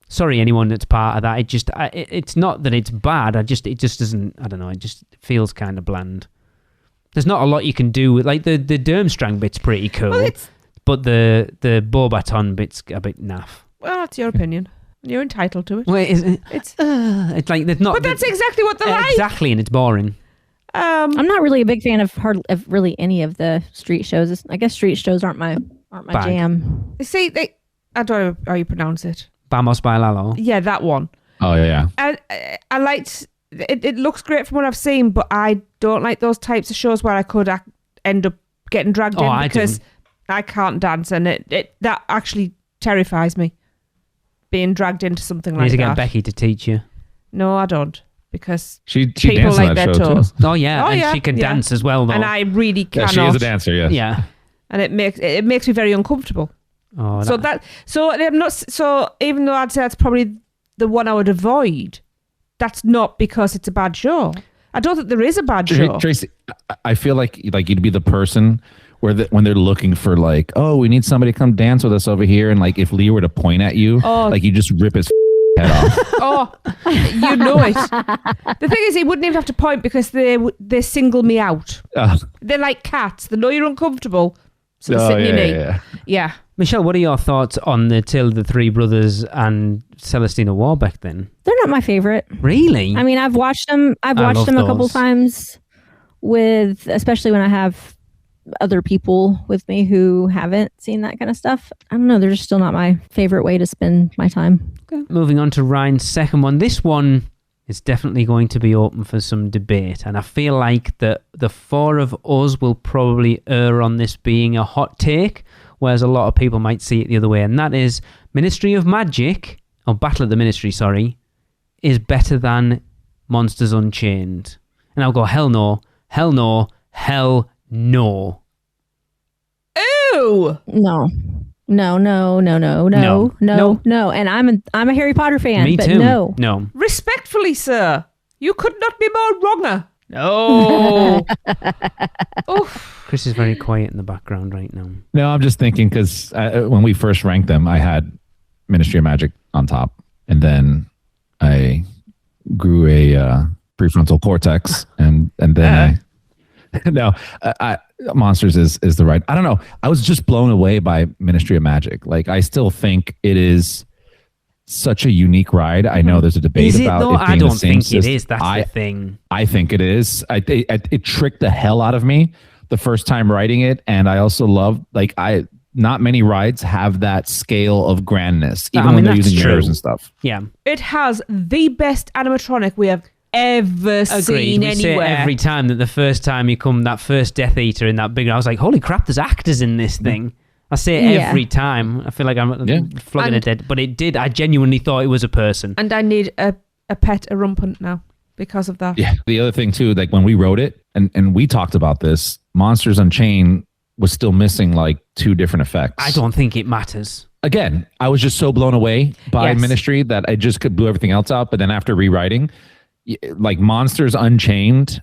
Sorry, anyone that's part of that. It's not that it's bad. It just doesn't, I don't know, it just feels kind of bland. There's not a lot you can do with, like the Durmstrang bit's pretty cool, but the Beaubaton bit's a bit naff. Well, that's your opinion. You're entitled to it. Wait, it's like there's not. But that's exactly what they're like. Exactly, and it's boring. I'm not really a big fan of really any of the street shows. I guess street shows aren't my jam. See, I don't know how you pronounce it. Vamos by Lalo. Yeah, that one. Oh yeah. I liked it. It looks great from what I've seen, but I don't like those types of shows where I could end up getting dragged in because I can't dance, and that actually terrifies me. Being dragged into something like that. You need to get Becky to teach you. No, I don't, because she people like their toes. Oh yeah, she can dance as well though. And I really cannot. Yeah, she is a dancer, yes. Yeah. And it makes me very uncomfortable. Oh, so I'm not. So even though I'd say that's probably the one I would avoid, that's not because it's a bad show. I don't think there is a bad show. Tracy, I feel like you'd be the person when they're looking for like, oh, we need somebody to come dance with us over here, and like if Lee were to point at you, like you just rip his head off. Oh, you know it. The thing is, he wouldn't even have to point because they single me out. They're like cats. They know you're uncomfortable, so they sit in your knee. Yeah. Michelle, what are your thoughts on the Tale of the Three Brothers and Celestina Warbeck then? They're not my favorite. Really? I mean, I've watched them a couple times especially when I have other people with me who haven't seen that kind of stuff. I don't know. They're just still not my favorite way to spend my time. Okay. Moving on to Ryan's second one. This one is definitely going to be open for some debate, and I feel like the four of us will probably err on this being a hot take, whereas a lot of people might see it the other way, and that is Ministry of Magic, or Battle of the Ministry, sorry, is better than Monsters Unchained. And I'll go, hell no, hell no, hell no. Ew! No. And I'm a Harry Potter fan. Me but too. No. Respectfully, sir, you could not be more wronger. No. Oof. Chris is very quiet in the background right now. No, I'm just thinking because when we first ranked them, I had Ministry of Magic on top, and then I grew a prefrontal cortex, and then Monsters is the right. I don't know. I was just blown away by Ministry of Magic. Like, I still think it is such a unique ride. I know there's a debate about it being I don't the same think system. it is. That's the thing. I think it is. It tricked the hell out of me the first time riding it, and I also love not many rides have that scale of grandness, even when they're using mirrors and stuff. Yeah, it has the best animatronic we have ever seen anywhere. Say every time that the first time you come, that first Death Eater in that big, I was like, holy crap, there's actors in this thing. I say it every time. I feel like I'm flogging a dead, but it did. I genuinely thought it was a person. And I need a pet, a rumpant now because of that. Yeah. The other thing too, like when we wrote it and we talked about this, Monsters Unchained was still missing like two different effects. I don't think it matters. Again, I was just so blown away by Ministry that I just blew everything else out. But then after rewriting, like Monsters Unchained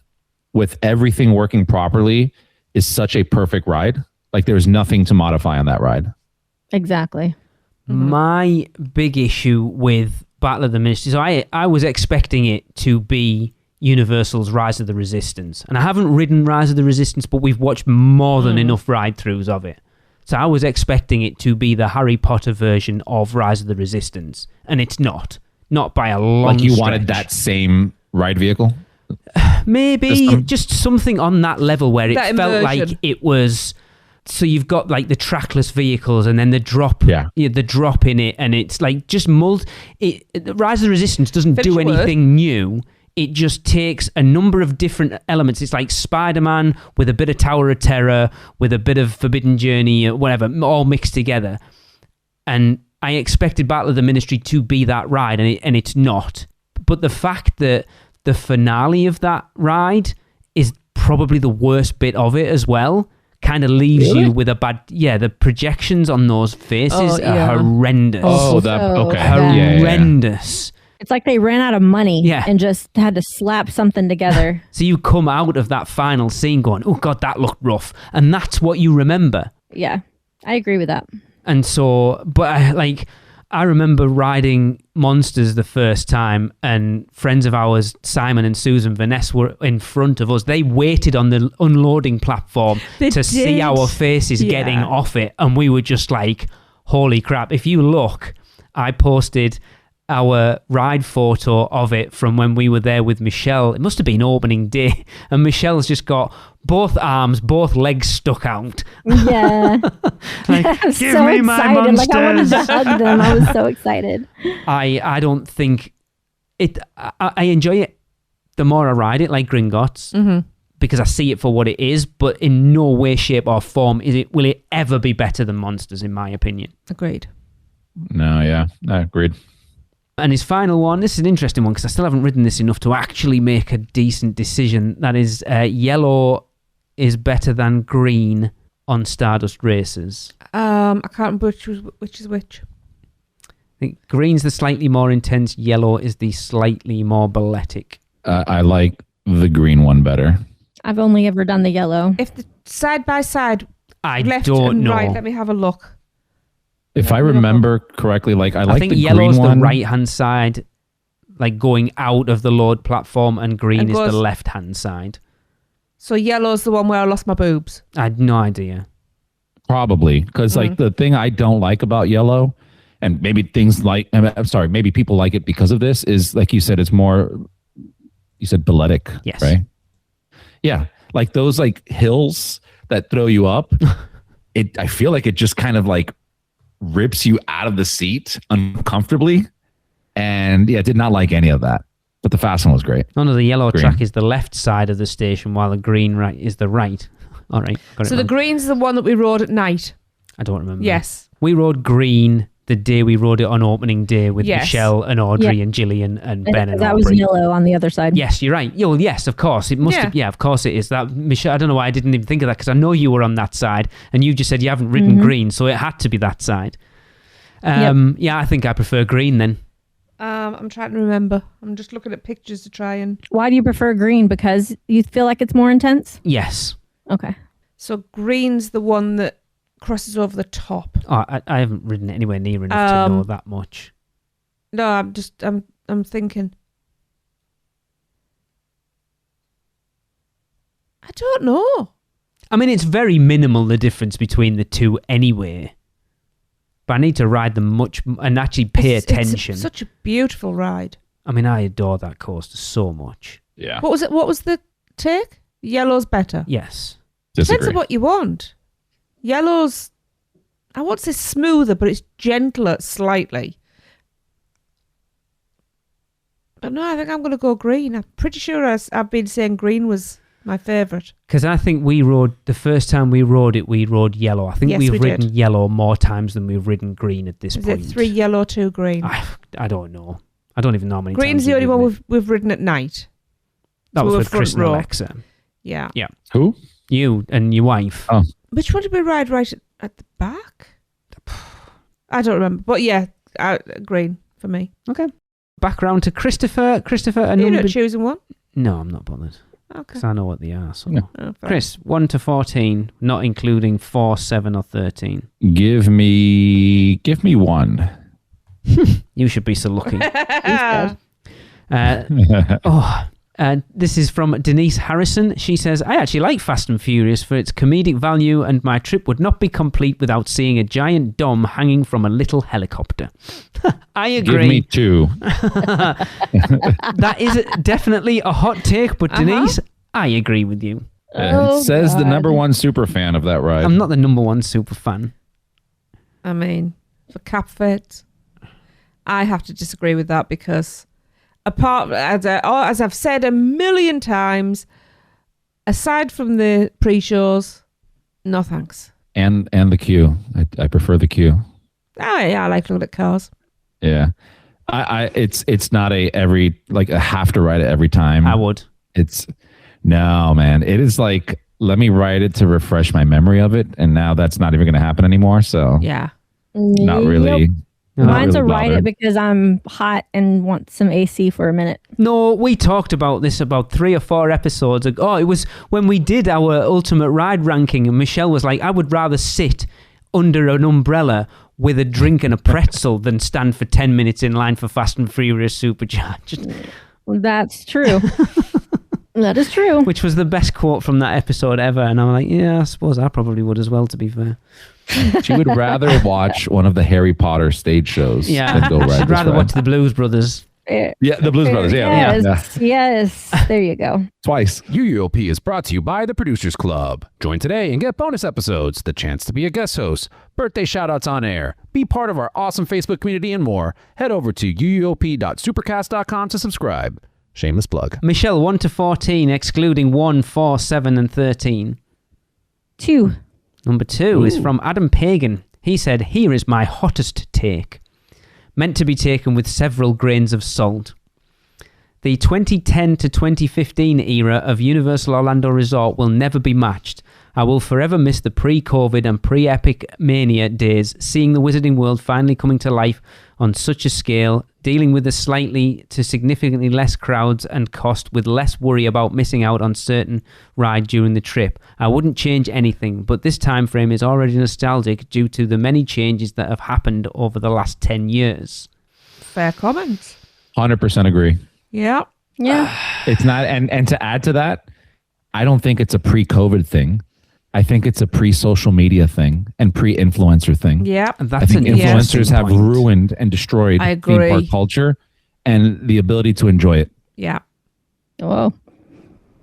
with everything working properly is such a perfect ride. Like there's nothing to modify on that ride. Exactly. Mm-hmm. My big issue with Battle of the Ministry, so I was expecting it to be Universal's Rise of the Resistance. And I haven't ridden Rise of the Resistance, but we've watched more than enough ride-throughs of it. So I was expecting it to be the Harry Potter version of Rise of the Resistance. And it's not. Not by a long stretch. stretch. Wanted that same ride vehicle? Maybe just something on that level where it felt like it was... So you've got like the trackless vehicles and then the drop, the drop in it, and it's like just Rise of the Resistance doesn't do anything new. it just takes a number of different elements. It's like Spider-Man with a bit of Tower of Terror, with a bit of Forbidden Journey, whatever, all mixed together. And I expected Battle of the Ministry to be that ride, and it's not. But the fact that the finale of that ride is probably the worst bit of it as well kind of leaves you with a bad... Yeah, the projections on those faces are horrendous. Horrendous. It's like they ran out of money and just had to slap something together. So you come out of that final scene going, oh God, that looked rough. And that's what you remember. Yeah, I agree with that. And so, but I remember riding Monsters the first time, and friends of ours, Simon and Susan Vanessa, were in front of us. They waited on the unloading platform to see our faces getting off it. And we were just like, holy crap. If you look, I posted our ride photo of it from when we were there with Michelle. It must have been opening day, and Michelle's just got both arms, both legs stuck out. Yeah. Like, I was give so me my excited. monsters. Like, I wanted to hug them. I was so excited. I don't think it. I enjoy it the more I ride it, like Gringotts, because I see it for what it is. But in no way, shape, or form will it ever be better than Monsters, in my opinion. Agreed. No, yeah, I agreed. And his final one, this is an interesting one because I still haven't ridden this enough to actually make a decent decision. That is, yellow is better than green on Stardust races. I can't remember which is which. I think green's the slightly more intense, yellow is the slightly more balletic. I like the green one better. I've only ever done the yellow. If the side by side, I left don't and know. right, let me have a look. If I remember correctly, like I like think the yellow's green one. the right-hand side, like going out of the load platform, and green is the left-hand side. So yellow's the one where I lost my boobs. I had no idea. Probably, because like the thing I don't like about yellow, and maybe things like, I'm sorry, maybe people like it because of this, is like you said, it's more, you said balletic, Yes. right? Yeah, like those like hills that throw you up, I feel like it just kind of like rips you out of the seat uncomfortably. And yeah, did not like any of that. But the fast one was great. No, the yellow Green. track is the left side of the station, while the green right is the right. All right. Got it So the wrong. green's the one that we rode at night. I don't remember. Yes. We rode green the day we rode it on opening day with Yes. Michelle and Audrey and Gillian and Ben and that was Aubrey. yellow on the other side. Yes, you're right. Well, yes, of course. It must have, of course it is. That Michelle, I don't know why I didn't even think of that, because I know you were on that side and you just said you haven't ridden green, so it had to be that side. Yeah, I think I prefer green then. I'm trying to remember. I'm just looking at pictures to try and... Why do you prefer green? Because you feel like it's more intense? Yes. Okay. So green's the one that crosses over the top. Oh, I haven't ridden it anywhere near enough to know that much. No, I'm thinking. I don't know. I mean, it's very minimal, the difference between the two anyway. But I need to ride them much and actually pay attention. It's such a beautiful ride. I mean, I adore that coaster so much. Yeah. What was it? What was the take? Yellow's better. Yes. Depends on what you want. Yellow's, I won't say smoother, but it's gentler slightly. But no, I think I'm going to go green. I'm pretty sure I've been saying green was my favourite. Because I think the first time we rode yellow. I think Yes, we've we ridden did. yellow more times than we've ridden green at this Is point. it 3 yellow, 2 green? I don't know. I don't even know how many Green's times the only we've one ridden it. we've ridden at night. That so was we're with Chris and front row. Alexa. Yeah. Yeah. Who? You and your wife. Oh. Which one did we ride right at the back? I don't remember. But yeah, green for me. Okay. Back round to Christopher. Christopher, a You're number... not choosing one? No, I'm not bothered. Okay. Because I know what they are. So. Yeah. Oh, fine. Chris, 1 to 14, not including 4, 7, or 13. Give me 1. You should be so lucky. Ah. This is from Denise Harrison. She says, I actually like Fast and Furious for its comedic value, and my trip would not be complete without seeing a giant dom hanging from a little helicopter. I agree. Give me 2. That is definitely a hot take, but Denise, I agree with you. Oh, It says the God. number 1 super fan of that ride. I'm not the number one super fan. I mean, for cap fit, I have to disagree with that because apart, as I've said a million times, aside from the pre-shows, no thanks. And the queue. I prefer the queue. Oh yeah, I like looking at cars. Yeah. It's not a have to ride it every time. I would. No, man. It is like, let me ride it to refresh my memory of it. And now that's not even going to happen anymore. So Yeah. not really. Nope. not Mine's really a ride bothered. it because I'm hot and want some AC for a minute. No, we talked about this about 3 or 4 episodes ago. Oh, it was when we did our ultimate ride ranking, and Michelle was like, I would rather sit under an umbrella with a drink and a pretzel than stand for 10 minutes in line for Fast and Furious Supercharged. That's true. That is true. Which was the best quote from that episode ever. And I'm like, yeah, I suppose I probably would as well, to be fair. She would rather watch one of the Harry Potter stage shows Yeah. than go ride I'd this rather ride. watch the Blues Brothers. Yeah, the Blues Brothers. Yeah, Yes, yes. There you go. twice. UUOP is brought to you by the Producers Club. Join today and get bonus episodes, the chance to be a guest host, birthday shoutouts on air, be part of our awesome Facebook community, and more. Head over to uuop.supercast.com to subscribe. Shameless plug. Michelle, 1 to 14, excluding 1, 4, 7, and 13. 2. Number 2 is from Adam Pagan. He said, here is my hottest take. Meant to be taken with several grains of salt. The 2010 to 2015 era of Universal Orlando Resort will never be matched. I will forever miss the pre-COVID and pre-Epic Mania days, seeing the Wizarding World finally coming to life on such a scale, dealing with the slightly to significantly less crowds and cost with less worry about missing out on certain ride during the trip. I wouldn't change anything, but this time frame is already nostalgic due to the many changes that have happened over the last 10 years. Fair comment. 100% agree. Yeah. Yeah. It's not, and to add to that, I don't think it's a pre-COVID thing. I think it's a pre-social media thing and pre-influencer thing. Yeah. And I that's think an influencers interesting have point. ruined and destroyed I theme park agree. culture and the ability to enjoy it. Yeah. Whoa.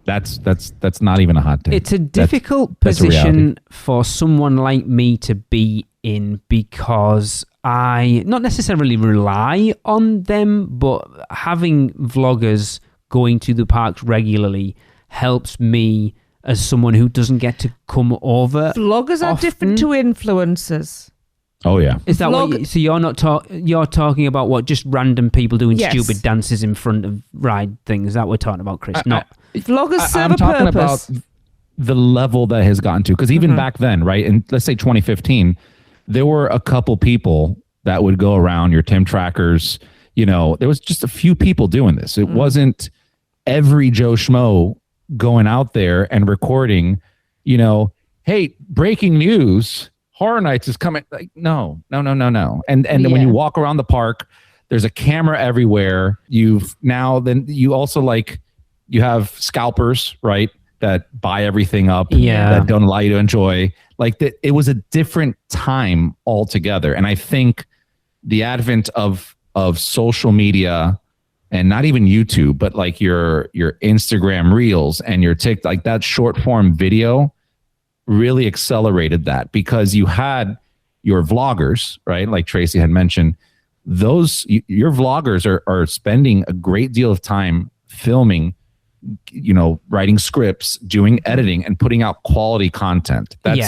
That's not even a hot take. It's a That's- difficult that's a position reality. for someone like me to be in because I not necessarily rely on them, but having vloggers going to the parks regularly helps me as someone who doesn't get to come over. Vloggers are different to influencers. Oh yeah. Is that what Vlog- you, so you're not you're talking about what, just random people doing Yes. stupid dances in front of ride things? That we're talking about, Chris? Not Vloggers serve I'm a talking purpose. about the level that has gotten to, because even back then, right? And let's say 2015, there were a couple people that would go around your Tim trackers. You know, there was just a few people doing this. It wasn't every Joe Schmo going out there and recording, you know, hey, breaking news, Horror Nights is coming. Like, no. And then when you walk around the park, there's a camera everywhere. You also like, you have scalpers, right? That buy everything up, Yeah. that don't allow you to enjoy. Like that, it was a different time altogether. And I think the advent of social media, and not even YouTube, but like your Instagram Reels and your TikTok, like that short form video really accelerated that, because you had your vloggers, right? Like Tracy had mentioned, your vloggers are spending a great deal of time filming, you know, writing scripts, doing editing, and putting out quality content. That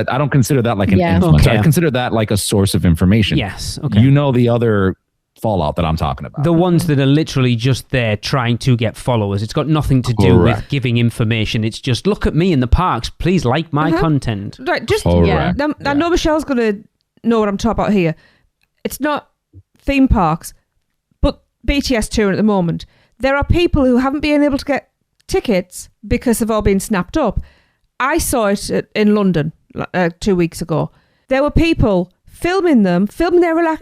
I don't consider that like an influence. Okay. I consider that like a source of information. yes, okay. You know the other fallout that I'm talking about. The ones that are literally just there trying to get followers. It's got nothing to do with Correct. giving information. It's just, look at me in the parks. Please like my content. Right, just Correct. now, I know Michelle's going to know what I'm talking about here. It's not theme parks, but BTS touring at the moment. There are people who haven't been able to get tickets because they've all been snapped up. I saw it in London 2 weeks ago. There were people filming their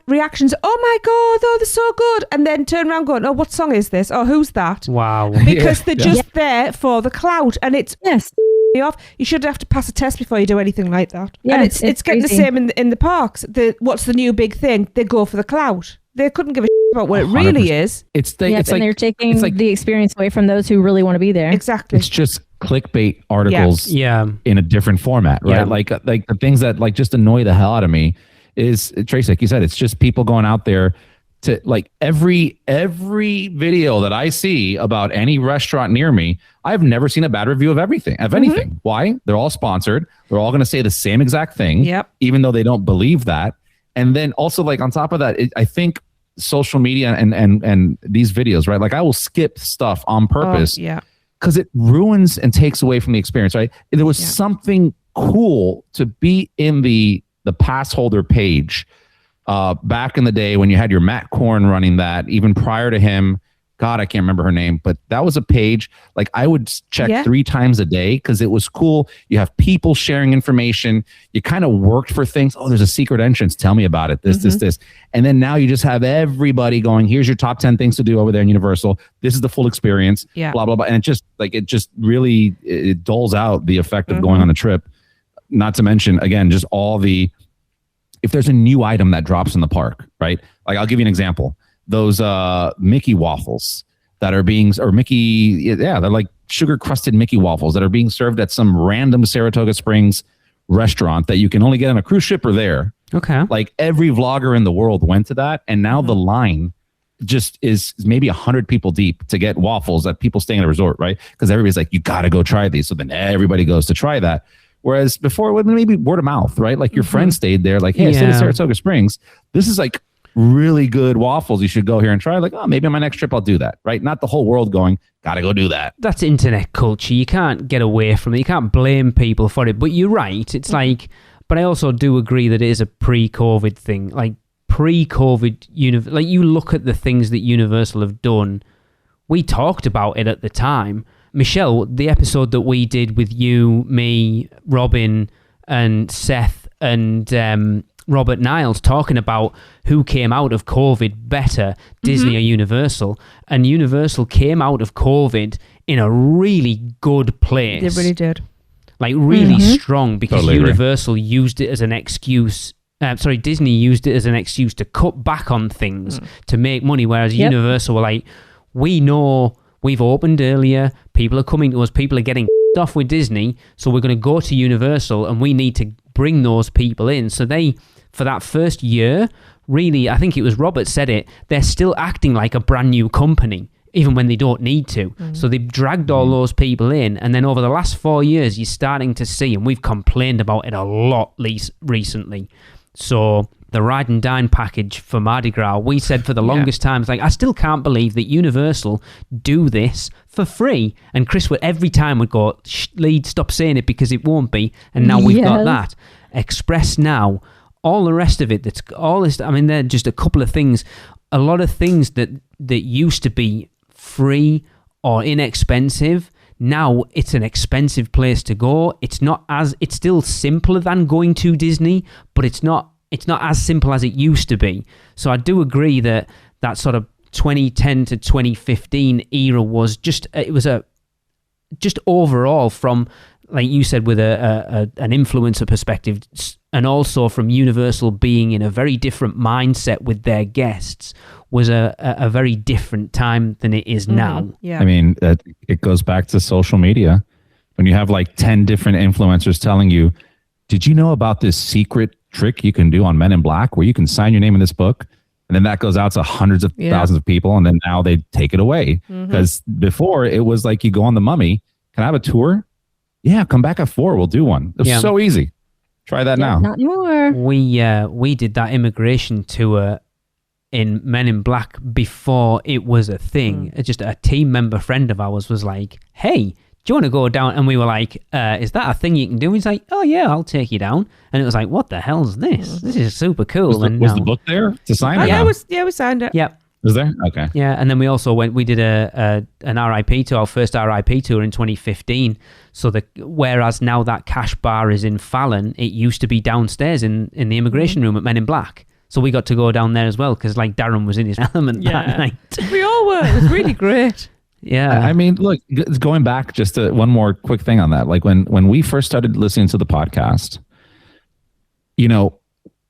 reactions. Oh my God, oh, they're so good. And then turn around going, oh, what song is this? Oh, who's that? Wow. Because they're just there for the clout. And it's Yes. off. You should have to pass a test before you do anything like that. Yeah, and it's getting the crazy. same in the parks. What's the new big thing? They go for the clout. They couldn't give a about what it 100%. really is. It's Yep, it's and like they're taking it's like the experience away from those who really want to be there. Exactly. it's just clickbait articles Yeah. in a different format, right? Yeah. Like the things that like just annoy the hell out of me is, Trace, like you said, it's just people going out there to like every video that I see about any restaurant near me, I've never seen a bad review of anything. Why? They're all sponsored. They're all going to say the same exact thing, even though they don't believe that. And then also, like, on top of that, I think social media and these videos, right? Like, I will skip stuff on purpose because it ruins and takes away from the experience, right? There was something cool to be in the pass holder page back in the day when you had your Matt Korn running that, even prior to him. God, I can't remember her name, but that was a page like I would check 3 times a day because it was cool. You have people sharing information. You kind of worked for things. Oh, there's a secret entrance. Tell me about it. This. And then now you just have everybody going, here's your top 10 things to do over there in Universal. This is the full experience. Blah, blah, blah. And it just really doles out the effect of going on a trip. Not to mention, again, just if there's a new item that drops in the park, right? Like, I'll give you an example. Those Mickey waffles that are they're like sugar crusted Mickey waffles that are being served at some random Saratoga Springs restaurant that you can only get on a cruise ship or there. Okay. Like, every vlogger in the world went to that. And now the line just is maybe 100 people deep to get waffles at people staying at a resort, right? Because everybody's like, you got to go try these. So then everybody goes to try that. Whereas before it would maybe word of mouth, right? Like, your friend stayed there, like, hey, I stayed at Saratoga Springs. This is like really good waffles. You should go here and try. Like, oh, maybe on my next trip I'll do that, right? Not the whole world going, gotta go do that. That's internet culture. You can't get away from it. You can't blame people for it. But you're right. It's like, but I also do agree that it is a pre-COVID thing. Like, pre-COVID, like, you look at the things that Universal have done. We talked about it at the time. Michelle, the episode that we did with you, me, Robin, and Seth, and Robert Niles, talking about who came out of COVID better, Disney or Universal. And Universal came out of COVID in a really good place. They really did. Like, really strong, because Universal used it as an excuse. Disney used it as an excuse to cut back on things to make money, whereas Universal were like, we know we've opened earlier, people are coming to us, people are getting off with Disney, so we're going to go to Universal and we need to bring those people in. So they, for that first year, really, I think it was Robert said it, they're still acting like a brand new company, even when they don't need to. So they've dragged all those people in, and then over the last 4 years, you're starting to see, and we've complained about it a lot recently. So the ride and dine package for Mardi Gras, we said for the longest time, it's like, I still can't believe that Universal do this for free. And Chris would every time would go, Lead, stop saying it because it won't be. And now we've got that. Express Now, all the rest of it, that's all this. I mean, they're just a couple of things. A lot of things that used to be free or inexpensive, now it's an expensive place to go. It's still simpler than going to Disney, but it's not as simple as it used to be. So I do agree that sort of 2010 to 2015 era was just overall, from, like you said, with an influencer perspective, and also from Universal being in a very different mindset with their guests, was a very different time than it is now. I mean, it goes back to social media. When you have like 10 different influencers telling you, did you know about this secret trick you can do on Men in Black where you can sign your name in this book? And then that goes out to hundreds of thousands of people. And then now they take it away. Because before it was like, you go on The Mummy. Can I have a tour? Yeah, come back at 4. We'll do one. It was so easy. Try that now. Not anymore. We did that immigration tour in Men in Black before it was a thing. Just a team member friend of ours was like, hey, do you want to go down? And we were like, is that a thing you can do? He's like, oh yeah, I'll take you down. And it was like, what the hell's this? This is super cool. Was the book there to sign? We signed it. Yeah. Was there? Okay. Yeah, and then we also we did an RIP tour, our first RIP tour in 2015. So whereas now that cash bar is in Fallon, it used to be downstairs in the immigration room at Men in Black. So we got to go down there as well, because like Darren was in his element that night. We all were. It was really great. Yeah. I mean, look, going back just to one more quick thing on that. Like when we first started listening to the podcast,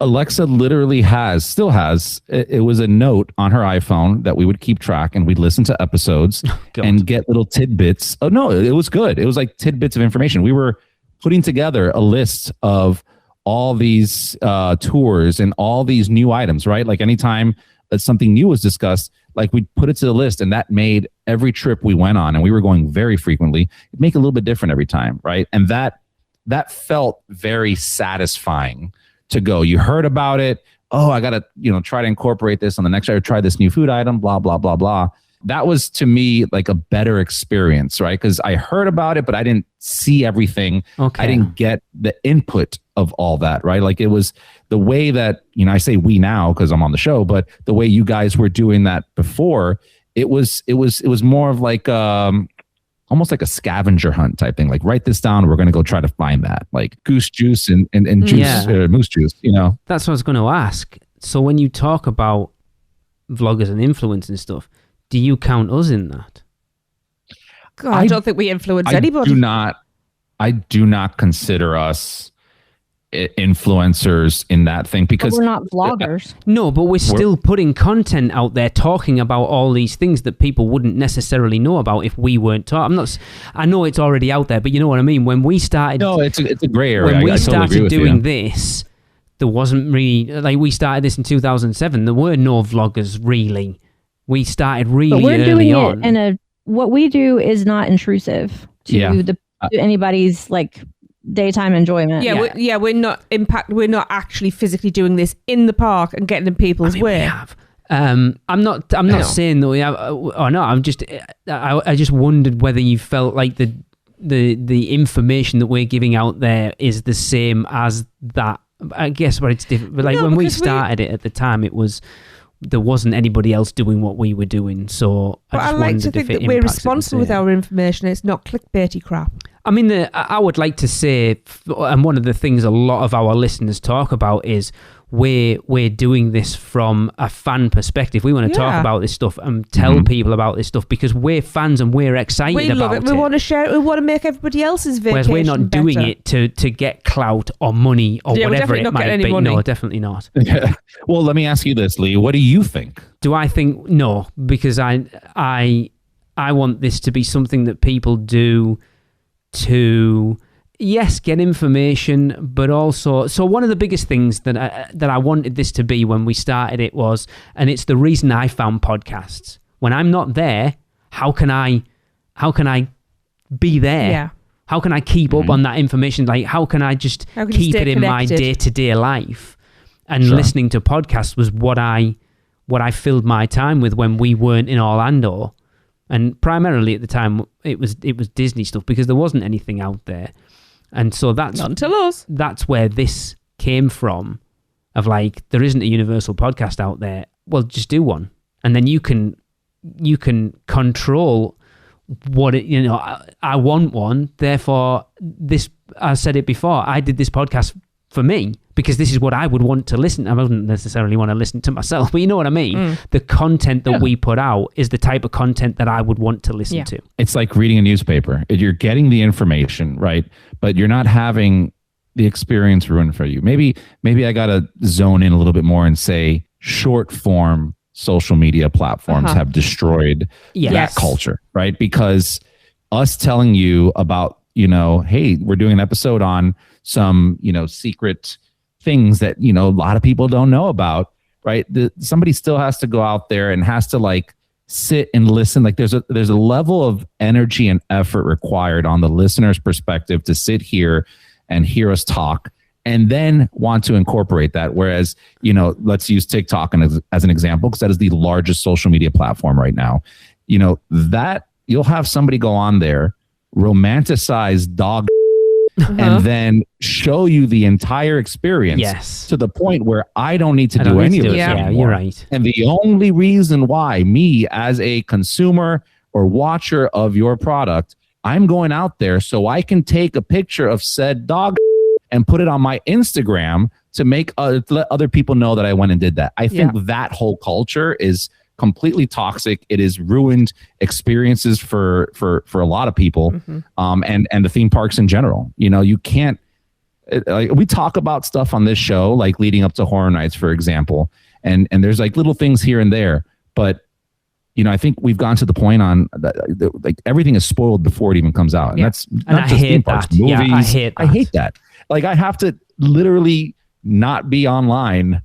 Alexa literally still has, it was a note on her iPhone that we would keep track, and we'd listen to episodes and get little tidbits. Oh no, it was good. It was like tidbits of information. We were putting together a list of all these tours and all these new items, right? Like anytime something new was discussed, like we'd put it to the list, and that made every trip we went on, and we were going very frequently, it'd make it a little bit different every time, right? And that felt very satisfying to go. You heard about it. Oh, I got to, try to incorporate this on the next year, try this new food item, blah, blah, blah, blah. That was to me like a better experience, right? Because I heard about it, but I didn't see everything. Okay. I didn't get the input of all that, right? Like it was the way that, I say we now because I'm on the show, but the way you guys were doing that before, it was more of like almost like a scavenger hunt type thing. Like write this down. We're going to go try to find that, like goose juice and juice, moose juice, That's what I was going to ask. So when you talk about vloggers and influence and stuff, do you count us in that? God, I don't think we influence anybody. I do not consider us influencers in that thing because we're not vloggers. No, but we're still putting content out there talking about all these things that people wouldn't necessarily know about if we weren't taught. I know it's already out there, but you know what I mean? When we started... No, it's a gray area. When we started doing this, there wasn't really... Like, we started this in 2007. There were no vloggers, really. We started really early on. And what we do is not intrusive to anybody's, like... daytime enjoyment. We're not we're not actually physically doing this in the park and getting in people's way. We have. I'm not saying that we have or not. I just wondered whether you felt like the information that we're giving out there is the same as that. I guess but it's different. But like when we started it at the time, there wasn't anybody else doing what we were doing. So I like to think that we're responsible with our information. It's not clickbaity crap. I mean, I would like to say, and one of the things a lot of our listeners talk about is we're doing this from a fan perspective. We want to talk about this stuff and tell people about this stuff because we're fans and we're excited about it. We love it. We want to share it. We want to make everybody else's vacation Whereas we're not better. doing it to get clout or money or whatever it might be. Money. No, definitely not. Yeah. Well, let me ask you this, Lee. What do you think? Do I think? No, because I want this to be something that people do to, yes, get information, but also, so one of the biggest things that I wanted this to be when we started it was, and it's the reason I found podcasts. When I'm not there, how can I be there? Yeah. How can I keep up on that information? Like, how can I just keep it in my day-to-day life? And listening to podcasts was what I filled my time with when we weren't in Orlando. And primarily at the time, it was Disney stuff because there wasn't anything out there. And so that's... Not until us. That's where this came from, of like, there isn't a Universal podcast out there. Well, just do one. And then you can control what it, I want one. Therefore, this, I said it before, I did this podcast for me because this is what I would want to listen. I wouldn't necessarily want to listen to myself, but you know what I mean? The content that we put out is the type of content that I would want to listen to. It's like reading a newspaper. You're getting the information, right? But you're not having the experience ruined for you. Maybe I got to zone in a little bit more and say short form social media platforms have destroyed that culture, right? Because us telling you about, hey, we're doing an episode on some, secret things that, a lot of people don't know about, right? Somebody still has to go out there and has to like sit and listen. Like there's a level of energy and effort required on the listener's perspective to sit here and hear us talk and then want to incorporate that. Whereas, let's use TikTok as an example, because that is the largest social media platform right now. That you'll have somebody go on there, romanticize dog and then show you the entire experience to the point where I don't need to do any of this anymore. Yeah, you're right. And the only reason why me as a consumer or watcher of your product, I'm going out there so I can take a picture of said dog and put it on my Instagram to make let other people know that I went and did that. I think that whole culture is completely toxic. It has ruined experiences for a lot of people, and the theme parks in general. You can't. Like we talk about stuff on this show, like leading up to Horror Nights, for example, and there's like little things here and there, but I think we've gone to the point on like everything is spoiled before it even comes out, and that's not just theme parks, movies. I hate that. Like I have to literally not be online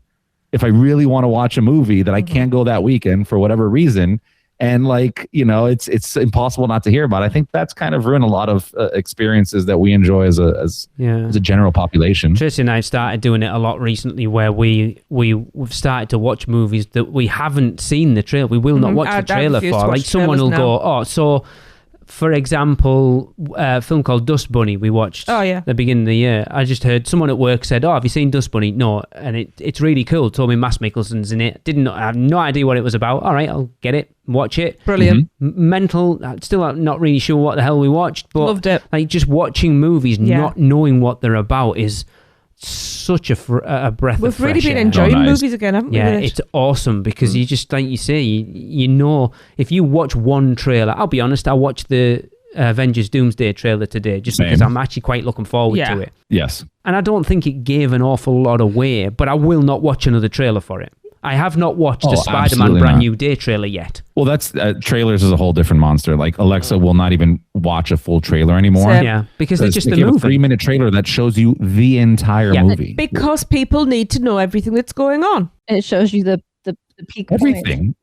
if I really want to watch a movie that I can't go that weekend for whatever reason. And like, it's impossible not to hear about. I think that's kind of ruined a lot of experiences that we enjoy as a general population. Tracy and I have started doing it a lot recently, where we've started to watch movies that we haven't seen the trailer. We will not watch the trailer for. Like someone will go, so for example, a film called Dust Bunny we watched at the beginning of the year. I just heard someone at work said, have you seen Dust Bunny? No. And it's really cool. Told me Mads Mikkelsen's in it. I have no idea what it was about. All right, I'll get it. Watch it. Brilliant. Mental. Still not really sure what the hell we watched. But loved it. Like just watching movies, not knowing what they're about is such a breath We've of fresh really been air. enjoying movies again, haven't we? Yeah, it's awesome because you just, like you say, you know, if you watch one trailer, I'll be honest, I watched the Avengers Doomsday trailer today just because I'm actually quite looking forward to it. Yes. And I don't think it gave an awful lot away, but I will not watch another trailer for it. I have not watched a Spider-Man Brand New Day trailer yet. Well, that's trailers is a whole different monster. Like Alexa will not even watch a full trailer anymore. Yeah, because they're just they give a 3-minute trailer that shows you the entire movie. Because people need to know everything that's going on. And it shows you the peak everything.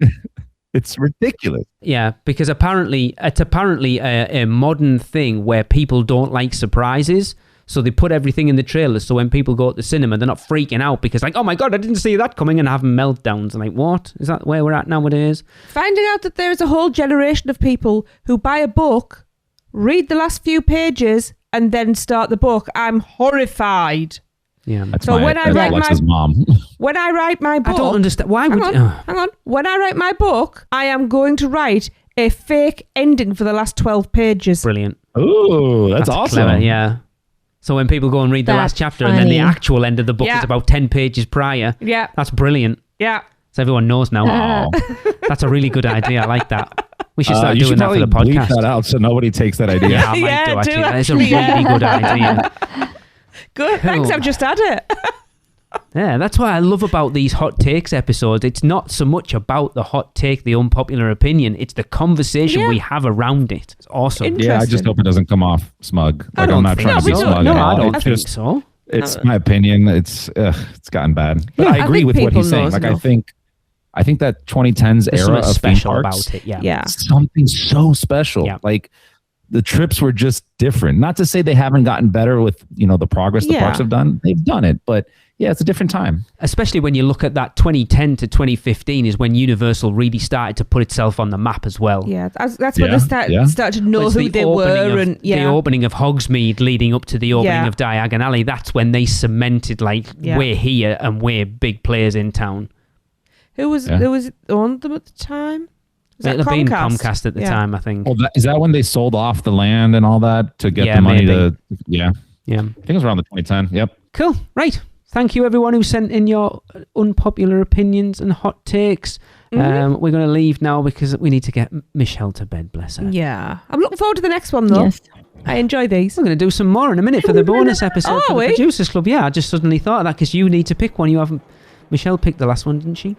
It's ridiculous. Yeah, because it's apparently a modern thing where people don't like surprises. So they put everything in the trailer, so when people go to the cinema, they're not freaking out because like, oh my God, I didn't see that coming, and having meltdowns. And like, what? Is that where we're at nowadays? Finding out that there is a whole generation of people who buy a book, read the last few pages, and then start the book. I'm horrified. Yeah. That's when I write Alexa's mom. When I write my book... I don't understand. Why would you... Hang on. When I write my book, I am going to write a fake ending for the last 12 pages. Brilliant. Ooh, that's awesome. Clever, yeah. So when people go and read the last chapter and then the actual end of the book is about 10 pages prior, that's brilliant. Yeah. So everyone knows now. Wow. That's a really good idea. I like that. We should start you doing should that for the probably podcast. bleep that out so nobody takes that idea. Yeah, I might do actually. That is a really good idea. Good. Cool. Thanks, I've just had it. Yeah, that's what I love about these hot takes episodes. It's not so much about the hot take, the unpopular opinion. It's the conversation we have around it. It's awesome. Yeah, I just hope it doesn't come off smug. Like I'm not trying to be smug. No, at all. I don't think so. It's my opinion. It's gotten bad. But I agree with what he's saying. Like I think that 2010s era of theme parks, about it. Yeah. Something so special. Yeah. Like the trips were just different. Not to say they haven't gotten better with the progress the parks have done. They've done it, but yeah, it's a different time. Especially when you look at that 2010 to 2015 is when Universal really started to put itself on the map as well. Yeah, that's when they started to know who they were. The opening of Hogsmeade leading up to the opening of Diagon Alley, that's when they cemented we're here and we're big players in town. Who was on them at the time? It would have been Comcast at the time, I think. Oh, is that when they sold off the land and all that to get the money to... Yeah. I think it was around the 2010. Yep. Cool. Right. Thank you, everyone who sent in your unpopular opinions and hot takes. We're going to leave now because we need to get Michelle to bed, bless her. Yeah. I'm looking forward to the next one, though. Yes. I enjoy these. We're going to do some more in a minute for the bonus episode for the Producers Club. Yeah, I just suddenly thought of that because you need to pick one. You haven't... Michelle picked the last one, didn't she?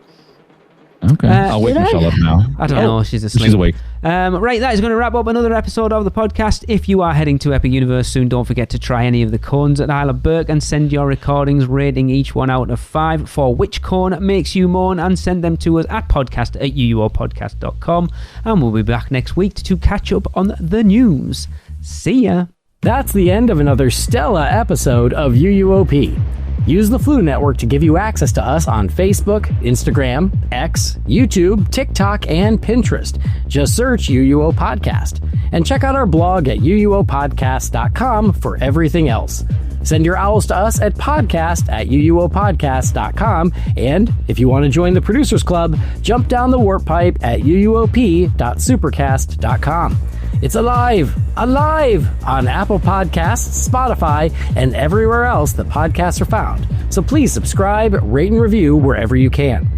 Okay. I'll wake Michelle up now. I don't know. She's asleep. She's awake. Right, that is going to wrap up another episode of the podcast. If you are heading to Epic Universe soon, don't forget to try any of the cones at Isle of Burke and send your recordings, rating each one out of 5 for which cone makes you moan, and send them to us at podcast@uuopodcast.com. And we'll be back next week to catch up on the news. See ya. That's the end of another stellar episode of UUOP. Use the Flu Network to give you access to us on Facebook, Instagram, X, YouTube, TikTok, and Pinterest. Just search UUO Podcast. And check out our blog at uuopodcast.com for everything else. Send your owls to us at podcast@uuopodcast.com. And if you want to join the Producers Club, jump down the warp pipe at uuop.supercast.com. It's alive on Apple Podcasts, Spotify, and everywhere else that podcasts are found. So please subscribe, rate, and review wherever you can.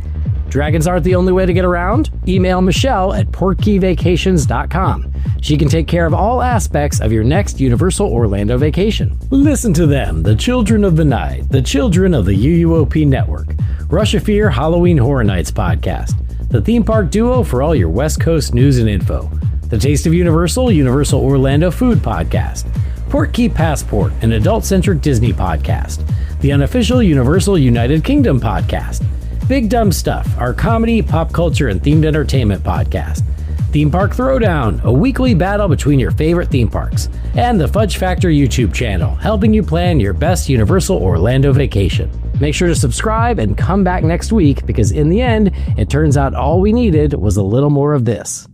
Dragons aren't the only way to get around. Email Michelle at portkeyvacations.com. She can take care of all aspects of your next Universal Orlando vacation. Listen to them, the children of the night, the children of the UUOP network. Rush of Fear Halloween Horror Nights podcast. The theme park duo for all your West Coast news and info. The Taste of Universal, Universal Orlando Food Podcast. Portkey Passport, an adult-centric Disney podcast. The unofficial Universal United Kingdom podcast. Big Dumb Stuff, our comedy, pop culture, and themed entertainment podcast. Theme Park Throwdown, a weekly battle between your favorite theme parks. And the Fudge Factor YouTube channel, helping you plan your best Universal Orlando vacation. Make sure to subscribe and come back next week because in the end, it turns out all we needed was a little more of this.